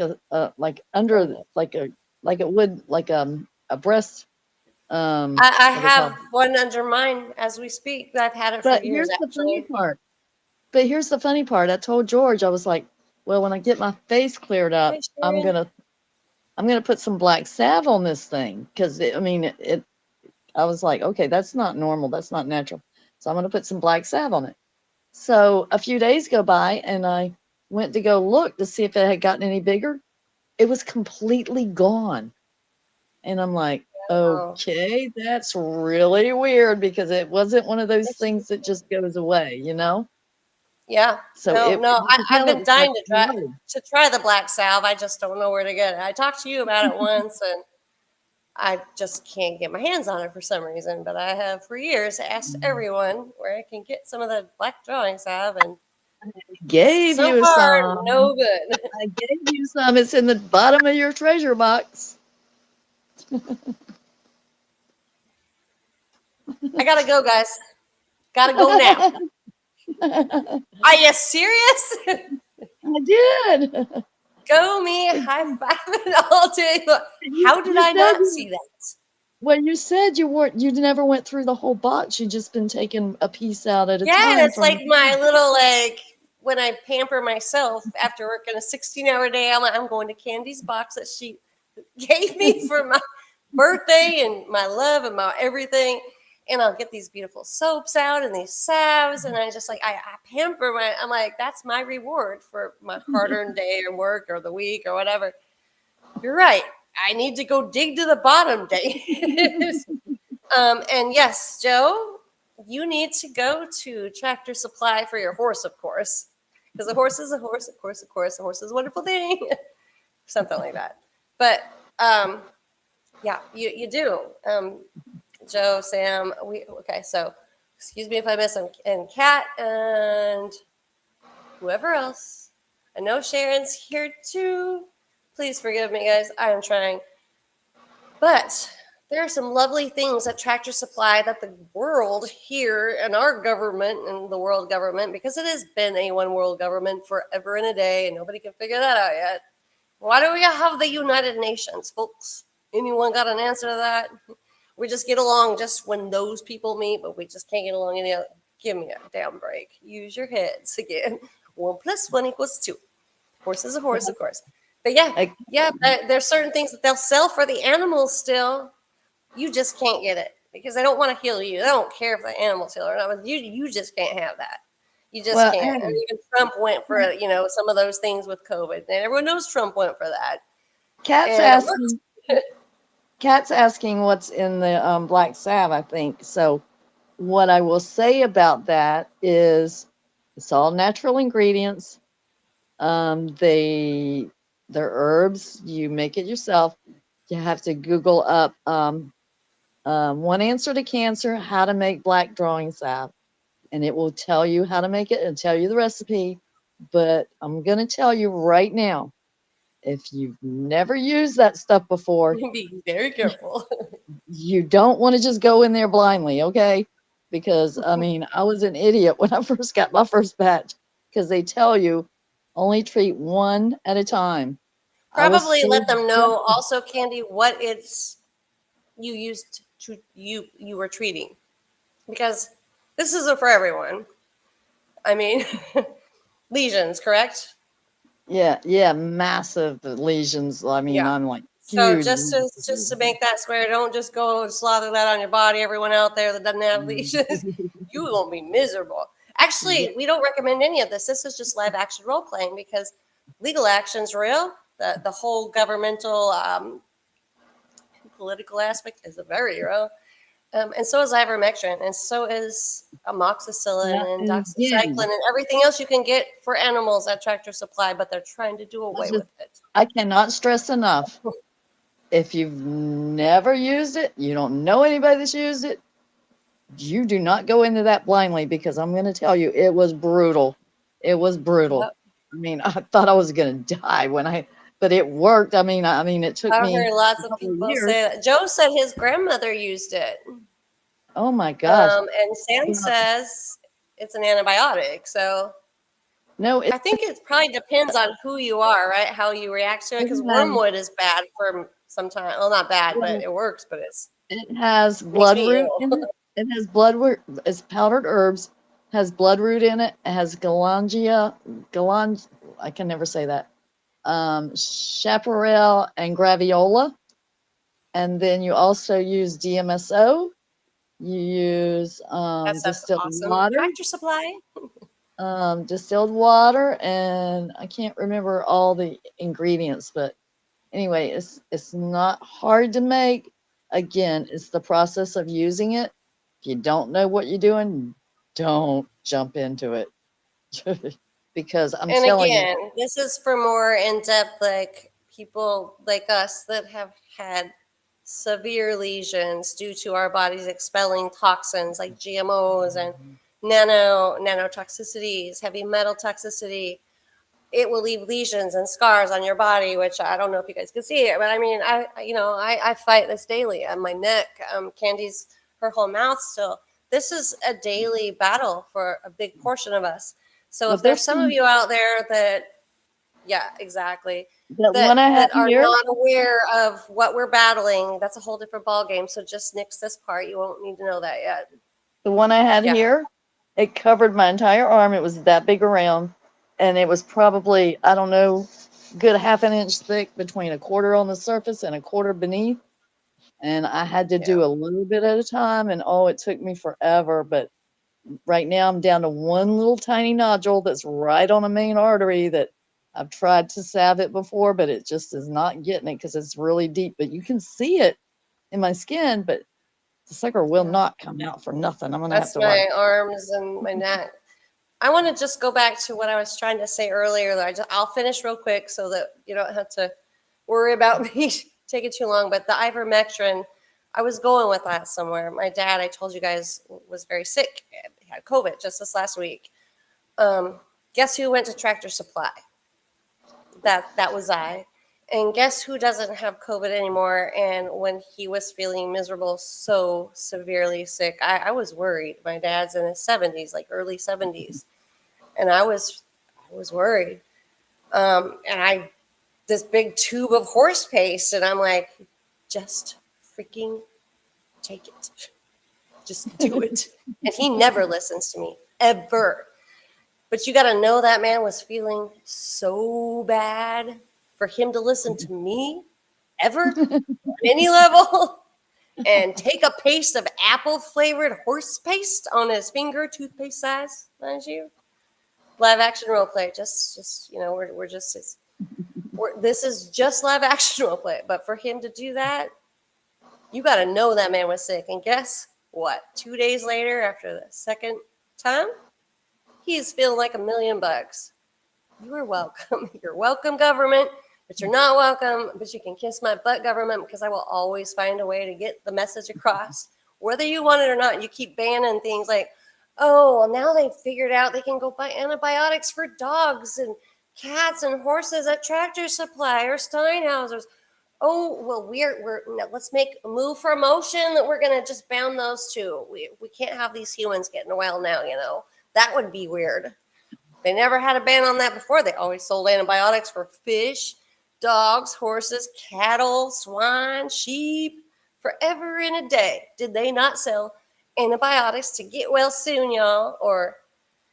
like under like it would like a breast I what do you call have it? one under mine as we speak. I've had it for But years, here's the funny actually. part. But here's the funny part. I told George, I was like, well, when I get my face cleared up, Hi, Sharon. I'm gonna put some black salve on this thing because I mean it. I was like, okay, that's not normal. That's not natural. So I'm gonna put some black salve on it. So a few days go by, and I went to go look to see if it had gotten any bigger. It was completely gone, and I'm like, Oh, okay, that's really weird because it wasn't one of those it's things that just goes away, you know? Yeah. So No, it no. you can I've tell it been was like dying low. to try the black salve. I just don't know where to get it. I talked to you about it once, and I just can't get my hands on it for some reason. But I have for years asked everyone where I can get some of the black drawing salve, and Gave so you far, some. no good. I gave you some. It's in the bottom of your treasure box. I gotta go, guys. Gotta go now. I Are you serious? did. Go me high fiving all day. Look, how did You I said not see that? well, you said you never went through the whole box. You just been taking a piece out at a Yeah, time it's from like the my little like when I pamper myself after working a 16-hour day. I'm going to Candy's box that she gave me for my birthday and my love and my everything. And I'll get these beautiful soaps out and these salves, and I just like I pamper my. I'm like that's my reward for my hard-earned day or work or the week or whatever. You're right. I need to go dig to the bottom, Dave. And yes, Joe, you need to go to Tractor Supply for your horse, of course, because a horse is a horse, of course, of course. A horse is a wonderful thing, something like that. But yeah, you do. Joe, Sam, we okay. So, excuse me if I miss them, and Kat and whoever else. I know Sharon's here too. Please forgive me, guys. I am trying. But there are some lovely things at Tractor Supply that the world here and our government and the world government, because it has been a one world government forever and a day, and nobody can figure that out yet. Why do we have the United Nations, folks? Anyone got an answer to that? We just get along just when those people meet, but we just can't get along any other. Give me a damn break. Use your heads again. 1 + 1 = 2. Horse is a horse, of course. But yeah, I, yeah, there's certain things that they'll sell for the animals still. You just can't get it because they don't want to heal you. They don't care if the animals heal or not. But you just can't have that. You just well, can't. And hey, even Trump went for some of those things with COVID, and everyone knows Trump went for that, Cat's and it worked. asking. Cat's asking what's in the black salve. I think so. What I will say about that is, it's all natural ingredients. They're herbs. You make it yourself. You have to Google up one answer to cancer, how to make black drawing salve, and it will tell you how to make it and tell you the recipe. But I'm going to tell you right now, if you've never used that stuff before, Be very careful. you don't want to just go in there blindly, okay? Because I mean, I was an idiot when I first got my first batch because they tell you only treat one at a time. I was Probably so let them know also, Candy, what it's you used to you were treating because this isn't for everyone. I mean, lesions, correct? yeah, massive lesions. I mean, Yeah. I'm like So huge. just to make that square, don't just go and slaughter that on your body. Everyone out there that doesn't have lesions, you're gonna be miserable. Yeah, Actually, we don't recommend any of this. This is just live action role playing because legal action's real. The whole governmental political aspect is very real. And so is ivermectin, and so is amoxicillin and and doxycycline again, and everything else you can get for animals at Tractor Supply, but they're trying to do away just with it. I cannot stress enough. If you've never used it, you don't know anybody that's used it, you do not go into that blindly because I'm going to tell you, it was brutal. It was brutal. Yep. I mean, I thought I was going to die but it worked. I mean, it took I've me heard lots a of couple of people years. say that. Joe said his grandmother used it. Oh my gosh. And Sam No, says it's an antibiotic. So no, I think it probably depends on who you are, right? How you react to it. it Because has, wormwood is bad for some time. Well, not bad, but well, it works, but it's it has makes bloodroot me ill. in it. It has bloodroot. It's powdered herbs. Has bloodroot in it. It has galang. I can never say that. Chaparral and graviola. And then you also use DMSO. You use That sounds awesome. Tractor Supply. distilled water, and I can't remember all the ingredients, but anyway, it's not hard to make. Again, it's the process of using it. If you don't know what you're doing, don't jump into it. Because I'm And telling you, again, this is for more in depth, like people like us that have had severe lesions due to our bodies expelling toxins like GMOs and nanotoxicities, heavy metal toxicity. It will leave lesions and scars on your body, which I don't know if you guys can see it, but I mean, I fight this daily on my neck. Candy's her whole mouth still. This is a daily battle for a big portion of us. So but if there's there's some of some, you out there that, yeah, exactly, that that one I have that are here, not aware of what we're battling, that's a whole different ball game. So just nix this part. You won't need to know that yet. the one I had Yeah. here, it covered my entire arm. It was that big around, and it was probably, I don't know, good half an inch thick between a quarter on the surface and a quarter beneath. And I had to Yeah. do a little bit at a time, and oh, it took me forever. But right now I'm down to one little tiny nodule that's right on a main artery that I've tried to salve it before, but it just is not getting it because it's really deep. But you can see it in my skin, but the sucker will Yeah. not come out for nothing. I'm gonna have That's to like, my arms and my neck. I want to just go back to what I was trying to say earlier. That I'll finish real quick so that you don't have to worry about me taking too long. But the ivermectin, I was going with that somewhere. My dad, I told you guys, was very sick. He had COVID just this last week. Um, guess who went to Tractor Supply? That was I. And guess who doesn't have COVID anymore? And when he was feeling miserable, so severely sick, I was worried. My dad's in his 70s, like early 70s, and I was worried. And I this big tube of horse paste, and I'm like, just freaking take it, just do it. And he never listens to me ever. But you got to know that man was feeling so bad for him to listen to me ever on any level and take a paste of apple flavored horse paste on his finger, toothpaste size, mind you. Live action role play. Just we're just this is just live action role play. But for him to do that, you got to know that man was sick. And guess what? 2 days later, after the second time, he's feeling like $1,000,000. You are welcome. You're welcome, government, but you're not welcome. But you can kiss my butt, government, because I will always find a way to get the message across, whether you want it or not. You keep banning things like, oh, well, now they've figured out they can go buy antibiotics for dogs and cats and horses at Tractor Supply or Steinhauser's. Oh, well, we're no, let's make a move for a motion that we're gonna just ban those two. We can't have these humans getting well now. That would be weird. They never had a ban on that before. They always sold antibiotics for fish, dogs, horses, cattle, swine, sheep, forever and a day. Did they not sell antibiotics to get well soon, y'all? Or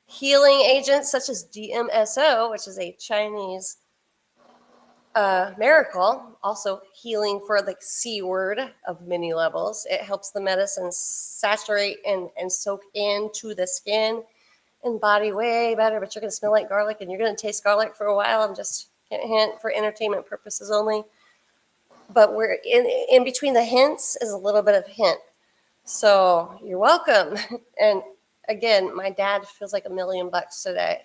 healing agents such as DMSO, which is a Chinese miracle, also healing for the C word of many levels. It helps the medicine saturate and soak into the skin and body way better, but you're going to smell like garlic and you're going to taste garlic for a while. I'm just hint for entertainment purposes only. But we're in between the hints is a little bit of hint. So you're welcome. And again, my dad feels like $1,000,000 today.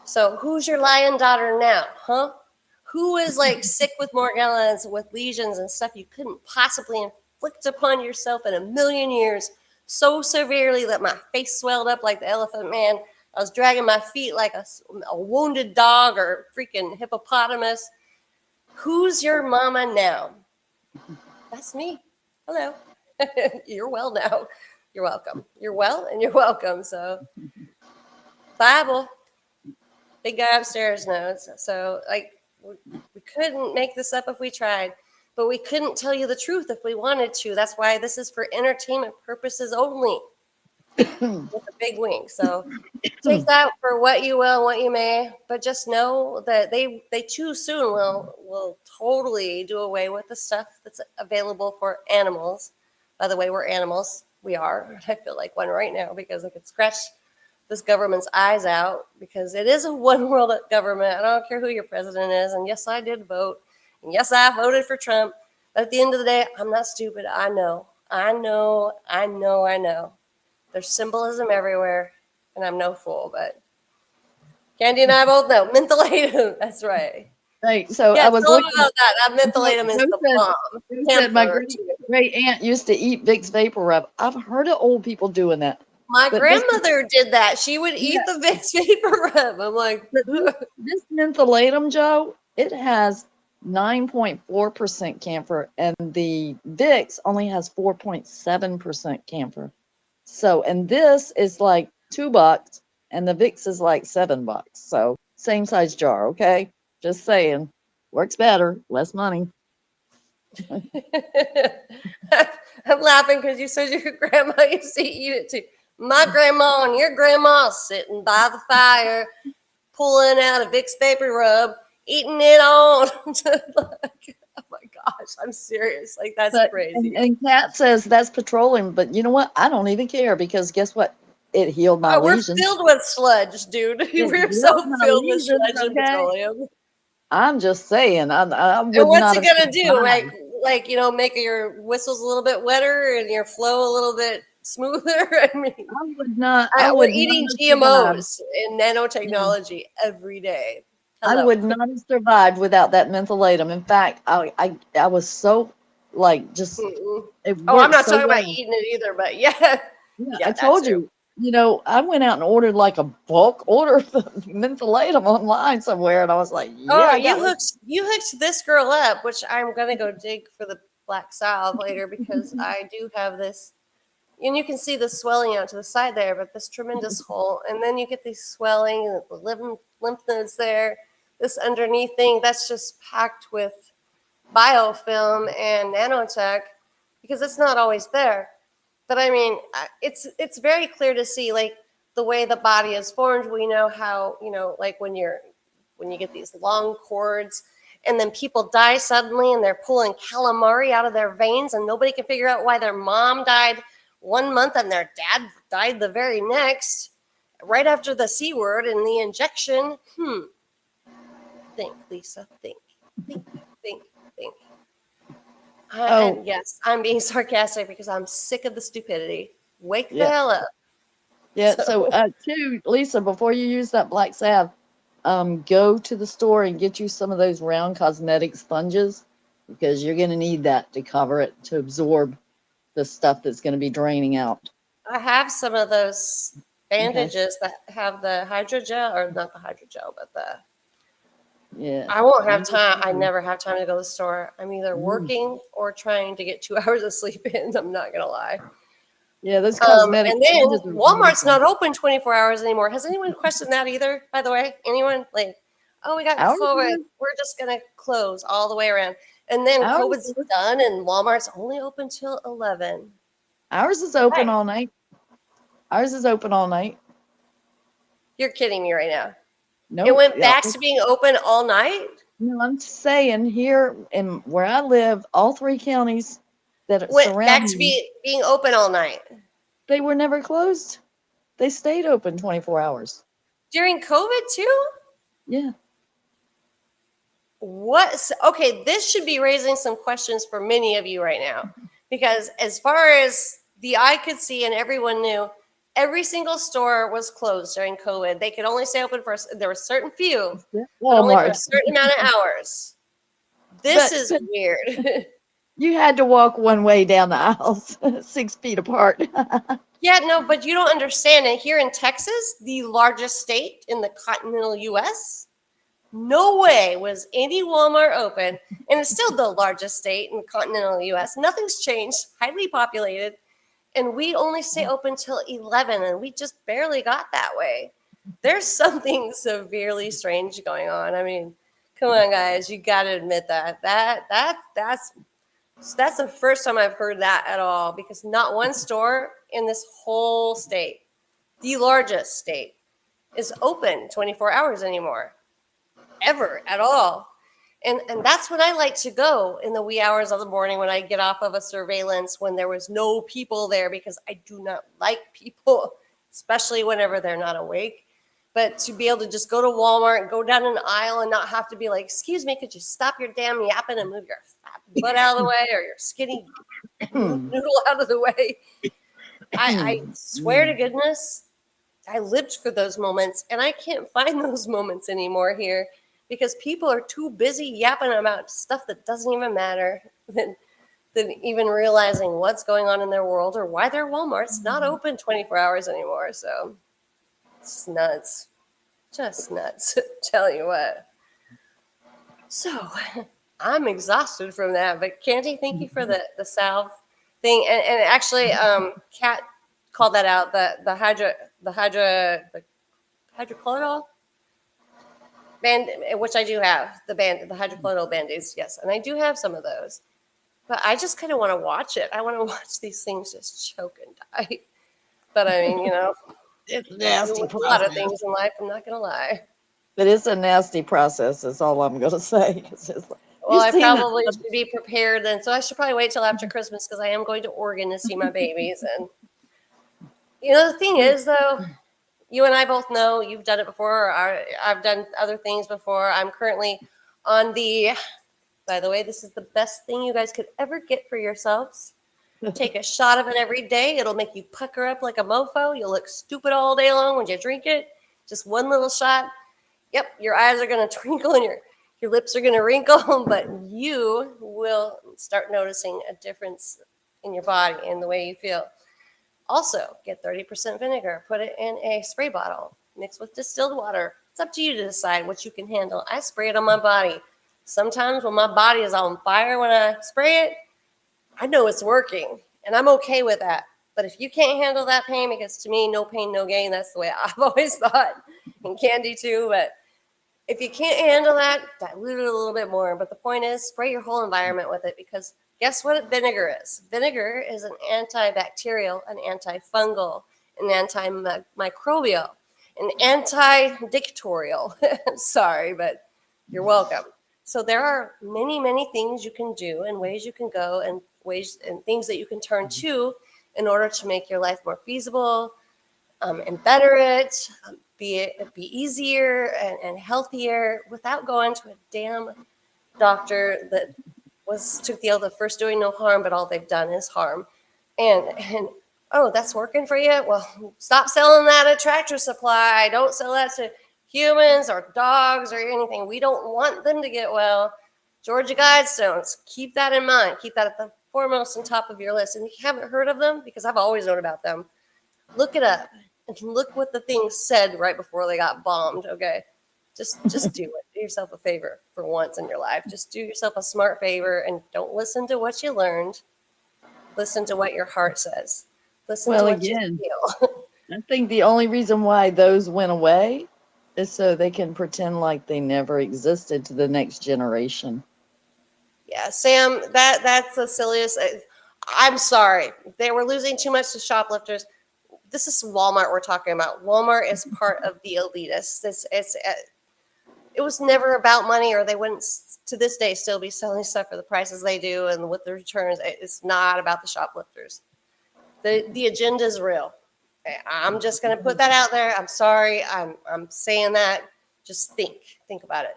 So who's your lion daughter now, huh? Who is like sick with Morgellons, with lesions and stuff you couldn't possibly inflict upon yourself in 1,000,000 years so severely that my face swelled up like the Elephant Man? I was dragging my feet like a wounded dog or freaking hippopotamus. Who's your mama now? That's me. Hello. You're well now. You're welcome. You're well and you're welcome. So, Bible. Big guy upstairs knows. So, like, we couldn't make this up if we tried, but we couldn't tell you the truth if we wanted to. That's why this is for entertainment purposes only, with a big wink. So take that for what you will, what you may, but just know that they too soon will totally do away with the stuff that's available for animals. By the way, we're animals. We are. I feel like one right now because I could scratch this government's eyes out because it is a one world government. I don't care who your president is. And yes, I did vote. And yes, I voted for Trump. But at the end of the day, I'm not stupid. I know. I know. I know. I know. There's symbolism everywhere. And I'm no fool. But Candy and I both know. Mentholatum. That's right. Right. So Yeah, I was tell them looking. about that. That mentholatum is Joe the said, bomb. Joe said my Camphor, great too. great aunt used to eat Vicks Vapor Rub. I've heard of old people doing that, My but this grandmother did that. She would yeah, eat the Vicks vapor rub. I'm like, but this mentholatum, Joe, it has 9.4% camphor, and the Vicks only has 4.7% camphor. So, and this is like $2, and the Vicks is like $7. So, same size jar, okay? Just saying, works better, less money. I'm laughing because you said your grandma used to eat it too. My grandma and your grandma sitting by the fire, pulling out a Vicks vapor rub, eating it on. Like, oh my gosh, I'm serious. Like that's But crazy. and Kat says that's petroleum, but you know what? I don't even care because guess what? It healed my Oh, we're lesions. filled with sludge, dude. It We're so healed my filled with lesions, sludge and okay? petroleum. I'm just saying, I And would what's not it have gonna do? survived. Like make your whistles a little bit wetter and your flow a little bit smoother? I mean, I we're would not eating have survived. GMOs and Yeah. nanotechnology every day. I Hello. would not have survived without that mentholatum. In fact, I was so like just Mm-mm. it Oh, I'm worked not so talking about well. eating it either, but yeah, Yeah, yeah, I that told too. you, I went out and ordered like a bulk order of mentholatum online somewhere, and I was like, yeah, Oh, I got like you hooked this girl up, which I'm gonna go dig for the black salve later because I do have this, and you can see the swelling out to the side there, but this tremendous hole, and then you get these swelling and the lymph nodes there. This underneath thing that's just packed with biofilm and nanotech because it's not always there. But I mean, it's very clear to see like the way the body is formed. We know how like when you get these long cords and then people die suddenly and they're pulling calamari out of their veins and nobody can figure out why their mom died 1 month and their dad died the very next right after the c word and the injection. Think, Lisa, think, think, think. oh And yes, I'm being sarcastic because I'm sick of the stupidity. Wake the yeah. hell up. Yeah, so So too, Lisa, before you use that black salve, go to the store and get you some of those round cosmetic sponges because you're going to need that to cover it to absorb the stuff that's going to be draining out. I have some of those Okay. bandages that have the hydrogel, or not the hydrogel, but the. Yeah. I won't have I'm just time. I saying. never have time to go to the store. I'm either Mm. working or trying to get 2 hours of sleep in. I'm not gonna lie. Yeah, those cosmetic And then sponges are Walmart's wonderful. not open 24 hours anymore. Has anyone questioned that either? By the way, anyone like, oh, we got Ours COVID. is, We're just gonna close all the way around. And then ours COVID's is, done, and Walmart's only open till 11. ours is open Right? all night. Ours is open all night. You're kidding me right now. It Nope. went Yeah. back to being open all night. No, I'm saying here in where I live, all three counties that Went back surround to me, being open all night they were never closed. They stayed open 24 hours. during COVID too. Yeah. What? Okay, this should be raising some questions for many of you right now, because as far as the eye could see and everyone knew, every single store was closed during COVID. They could only stay open for there were certain few, but only for a Walmart. certain amount of hours. This is But weird. you had to walk one way down the aisles, 6 feet apart. Yeah, no, but you don't understand it. Here in Texas, the largest state in the continental U.S., no way was any Walmart open, and it's still the largest state in the continental U.S. Nothing's changed, highly populated, and we only stay open till 11, and we just barely got that way. There's something severely strange going on. I mean, come on, guys, you got to admit that that's the first time I've heard that at all, because not one store in this whole state, the largest state, is open 24 hours anymore, ever at all. And that's when I like to go in the wee hours of the morning when I get off of a surveillance when there was no people there, because I do not like people, especially whenever they're not awake. But to be able to just go to Walmart and go down an aisle and not have to be like, excuse me, could you stop your damn yapping and move your fat butt out of the way, or your skinny noodle out of the way? I swear to goodness, I lived for those moments, and I can't find those moments anymore here because people are too busy yapping about stuff that doesn't even matter than even realizing what's going on in their world or why their Walmart's not open 24 hours anymore. So it's nuts. Just nuts. Tell you what. So I'm exhausted from that. But Candy, thank you for the salve thing. And actually, Kat called that out. The hydrochlorol band, which I do have the hydrochlorol band-aids, yes, and I do have some of those. But I just kind of want to watch it. I want to watch these things just choke and die. But I mean, It's a I deal nasty with a lot of process. things in life. I'm not gonna lie. But it's a nasty process, is all I'm going to say. It's just like, Well, you've I seen it. probably should be prepared then. So I should probably wait till after Christmas because I am going to Oregon to see my babies. And the thing is, though, you and I both know you've done it before. I've done other things before. I'm currently on the. By the way, this is the best thing you guys could ever get for yourselves. Take a shot of it every day. It'll make you pucker up like a mofo. You'll look stupid all day long when you drink it. Just one little shot. Yep, your eyes are going to twinkle and your lips are going to wrinkle, but you will start noticing a difference in your body and the way you feel. Also, get 30% vinegar, put it in a spray bottle, mix with distilled water. It's up to you to decide what you can handle. I spray it on my body. Sometimes when my body is on fire when I spray it, I know it's working, and I'm okay with that. But if you can't handle that pain, because to me, no pain, no gain, that's the way I've always thought, and Candy too, but if you can't handle that, dilute it a little bit more. But the point is, spray your whole environment with it because guess what vinegar is? Vinegar is an antibacterial, an antifungal, an antimicrobial, an antidictorial. Sorry, but you're welcome. So there are many, many things you can do and ways you can go and ways and things that you can turn to in order to make your life more feasible, and better it, be easier and healthier without going to a damn doctor that took the oath of first doing no harm, but all they've done is harm. And oh, that's working for you? Well, stop selling that at Tractor Supply. Don't sell that to humans or dogs or anything. We don't want them to get well. Georgia Guidestones, keep that in mind. Keep that at the foremost and top of your list. And if you haven't heard of them, because I've always known about them, look it up and look what the things said right before they got bombed. Okay, just do it. Do yourself a favor for once in your life. Just do yourself a smart favor and don't listen to what you learned. Listen to what your heart says. Listen to Well, what you again, feel. I think the only reason why those went away is so they can pretend like they never existed to the next generation. Yeah, Sam, that's the silliest. I'm sorry, they were losing too much to shoplifters. This is Walmart we're talking about. Walmart is part of the elitists. It was never about money, or they wouldn't to this day still be selling stuff for the prices they do and with the returns. It's not about the shoplifters. The agenda is real. I'm just going to put that out there. I'm sorry. I'm saying that. Just think about it.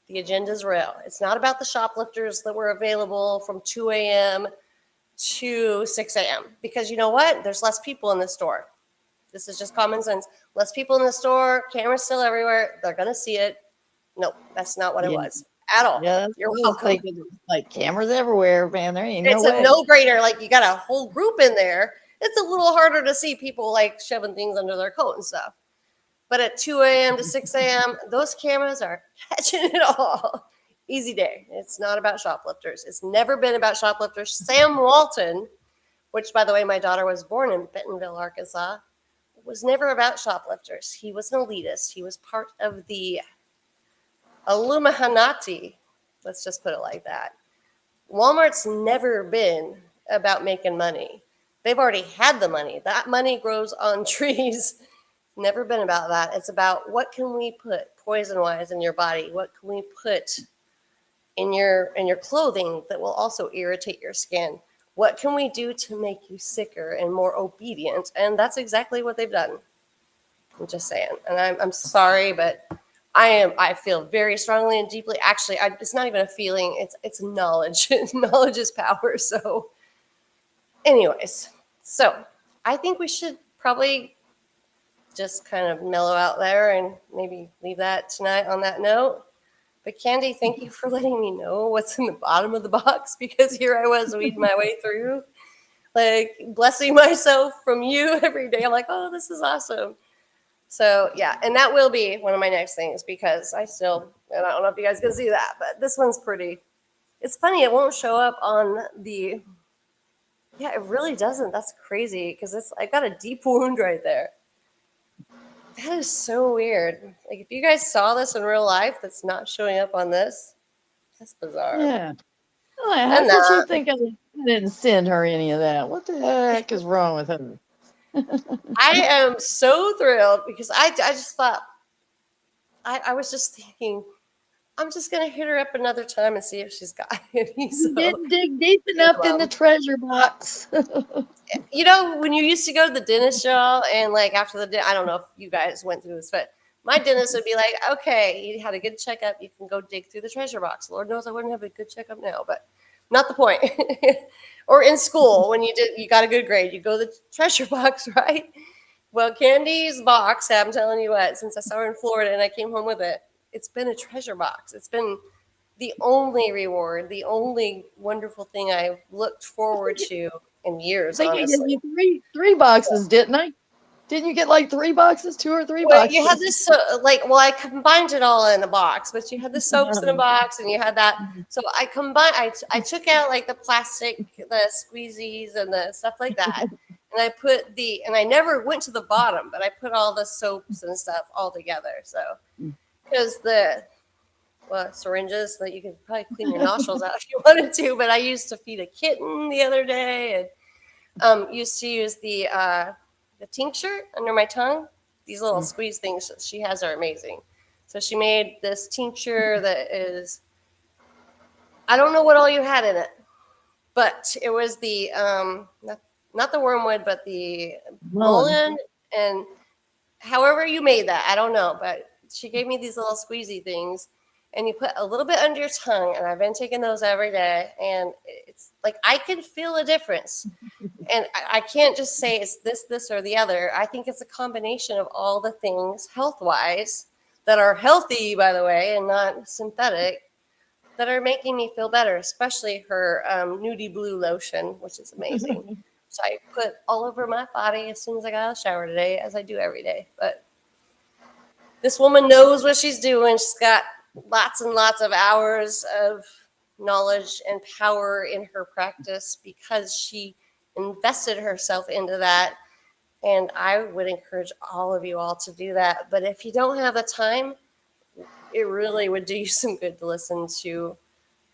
The agenda is real. It's not about the shoplifters that were available from 2 a.m. to 6 a.m. because you know what? There's less people in the store. This is just common sense. Less people in the store, cameras still everywhere. They're going to see it. No, that's not what it Yeah, was at all. yeah, that's You're what I was welcome. thinking. It's like cameras everywhere, man. There ain't no It's a way. no-brainer. Like you got a whole group in there. It's a little harder to see people like shoving things under their coat and stuff. But at 2 a.m. to 6 a.m., those cameras are catching it all. Easy day. It's not about shoplifters. It's never been about shoplifters. Sam Walton, which, by the way, my daughter was born in Bentonville, Arkansas, was never about shoplifters. He was an elitist. He was part of the Illuminati. Let's just put it like that. Walmart's never been about making money. They've already had the money. That money grows on trees. Never been about that. It's about what can we put poison-wise in your body? What can we put in your clothing that will also irritate your skin? What can we do to make you sicker and more obedient? And that's exactly what they've done. I'm just saying. And I'm sorry, but I feel very strongly and deeply. Actually, it's not even a feeling. It's knowledge. Knowledge is power. So, anyways, so I think we should probably just kind of mellow out there and maybe leave that tonight on that note. But Candy, thank you for letting me know what's in the bottom of the box, because here I was weeding my way through, like blessing myself from you every day. I'm like, oh, this is awesome. So yeah, and that will be one of my next things, because and I don't know if you guys can see that, but this one's pretty. It's funny, it won't show up on the, yeah, it really doesn't. That's crazy, because I got a deep wound right there. That is so weird. Like, if you guys saw this in real life, that's not showing up on this. That's bizarre. Yeah. Like, how And could she that, think I didn't send her any of that? What the heck is wrong with her? I am so thrilled, because I just thought, I was just thinking, I'm just gonna hit her up another time and see if she's got any. You So, didn't dig deep yeah, enough in the treasure box. when you used to go to the dentist, y'all, and like after the, I don't know if you guys went through this, but my dentist would be like, okay, you had a good checkup, you can go dig through the treasure box. Lord knows I wouldn't have a good checkup now, but not the point. Or in school, when you got a good grade, you go to the treasure box, right? Well, Candy's box, I'm telling you what, since I saw her in Florida and I came home with it, it's been a treasure box. It's been the only reward, the only wonderful thing I've looked forward to in I years, think I gave honestly. you three boxes, didn't I? Didn't you get like 3 boxes, 2 or 3 Well, you had boxes? this, well, I combined it all in a box, but you had the soaps in a box, and you had that. So I combined, I took out like the plastic, the squeezies, and the stuff like that, and and I never went to the bottom, but I put all the soaps and stuff all together. So because syringes that you could probably clean your nostrils out if you wanted to, but I used to feed a kitten the other day, and used to use the tincture under my tongue. These little squeeze things that she has are amazing. So she made this tincture that is, I don't know what all you had in it, but it was the not the wormwood, but the Mullen. mullein, and however you made that, I don't know, but she gave me these little squeezy things, and you put a little bit under your tongue, and I've been taking those every day, and it's like I can feel a difference. And I can't just say it's this, or the other. I think it's a combination of all the things health wise that are healthy, by the way, and not synthetic, that are making me feel better, especially her nudie blue lotion, which is amazing. So I put all over my body as soon as I got out of the shower today, as I do every day. But this woman knows what she's doing. She's got lots and lots of hours of knowledge and power in her practice, because she invested herself into that. And I would encourage all of you all to do that. But if you don't have the time, it really would do you some good to listen to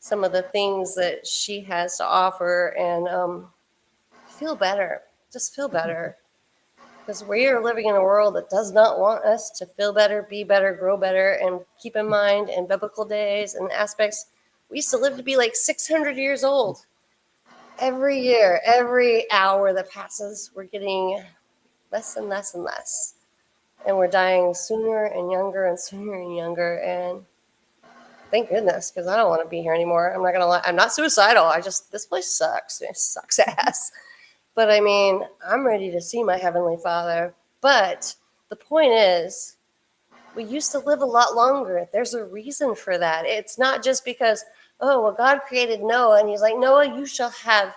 some of the things that she has to offer, and feel better. Just feel better. Because we are living in a world that does not want us to feel better, be better, grow better. And keep in mind, in biblical days and aspects, we used to live to be like 600 years old. Every year, every hour that passes, we're getting less and less and less. And we're dying sooner and younger and sooner and younger. And thank goodness, because I don't want to be here anymore. I'm not going to lie. I'm not suicidal. This place sucks. It sucks ass. But I mean, I'm ready to see my Heavenly Father. But the point is, we used to live a lot longer. There's a reason for that. It's not just because, oh, well, God created Noah, and he's like, Noah, you shall have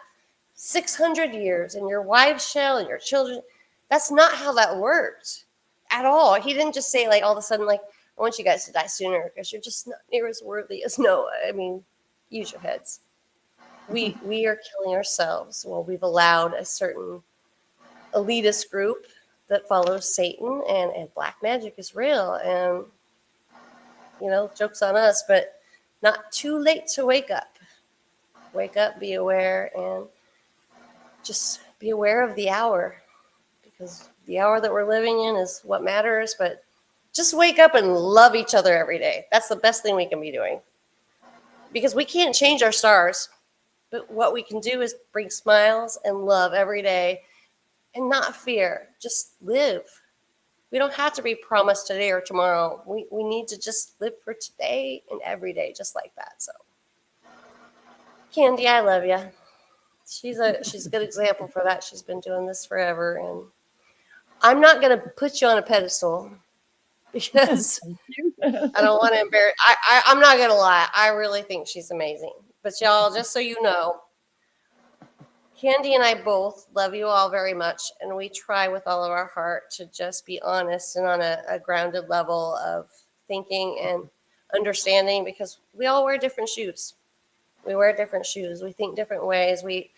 600 years, and your wife shall, and your children. That's not how that worked at all. He didn't just say, like, all of a sudden, like, I want you guys to die sooner because you're just not near as worthy as Noah. I mean, use your heads. We are killing ourselves. Well, we've allowed a certain elitist group that follows Satan, and black magic is real. And, joke's on us, but not too late to wake up. Wake up, be aware, and just be aware of the hour, because the hour that we're living in is what matters. But just wake up and love each other every day. That's the best thing we can be doing, because we can't change our stars, but what we can do is bring smiles and love every day, and not fear. Just live. We don't have to be promised today or tomorrow. We need to just live for today and every day, just like that. So, Candy, I love you. She's a good example for that. She's been doing this forever, and I'm not going to put you on a pedestal because Thank you. I don't want to embarrass. I'm not going to lie. I really think she's amazing. But y'all, just so you know, Candy and I both love you all very much, and we try with all of our heart to just be honest and on a grounded level of thinking and understanding because we all wear different shoes. We wear different shoes. We think different ways. We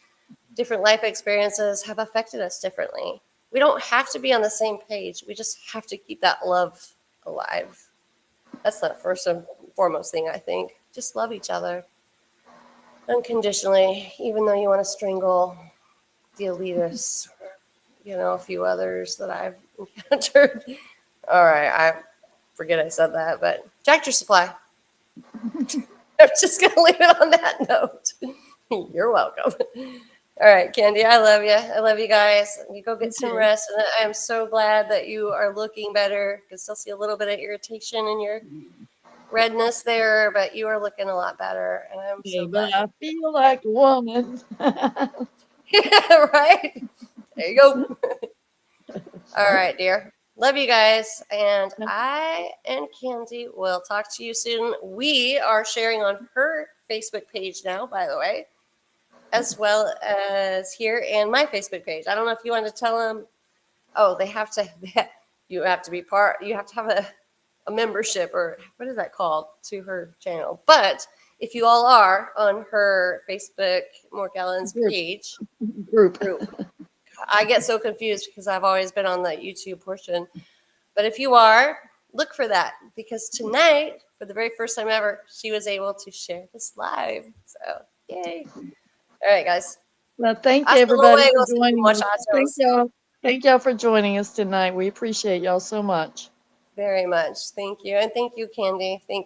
different life experiences have affected us differently. We don't have to be on the same page. We just have to keep that love alive. That's the first and foremost thing I think. Just love each other unconditionally, even though you want to strangle the elitists, a few others that I've encountered. All right, I forget I said that, but Tractor Supply. I'm just going to leave it on that note. You're welcome. All right, Candy, I love you. I love you guys. You go get some rest. And I am so glad that you are looking better. I can still see a little bit of irritation in your redness there, but you are looking a lot better. And I'm so But glad. I feel like a woman. Yeah, right? There you go. All right, dear. Love you guys. And I and Candy will talk to you soon. We are sharing on her Facebook page now, by the way, as well as here and my Facebook page. I don't know if you want to tell them. Oh, they have to. You have to be part. You have to have a membership, or what is that called, to her channel. But if you all are on her Facebook Morgellons page Group. I get so confused because I've always been on the YouTube portion. But if you are, look for that because tonight, for the very first time ever, she was able to share this live. So, yay. All right, guys. Well, thank Hasta everybody for luego, joining us. muchachos. Thank y'all for joining us tonight. We appreciate y'all so much. Very much. Thank you. And thank you, Candy. Thank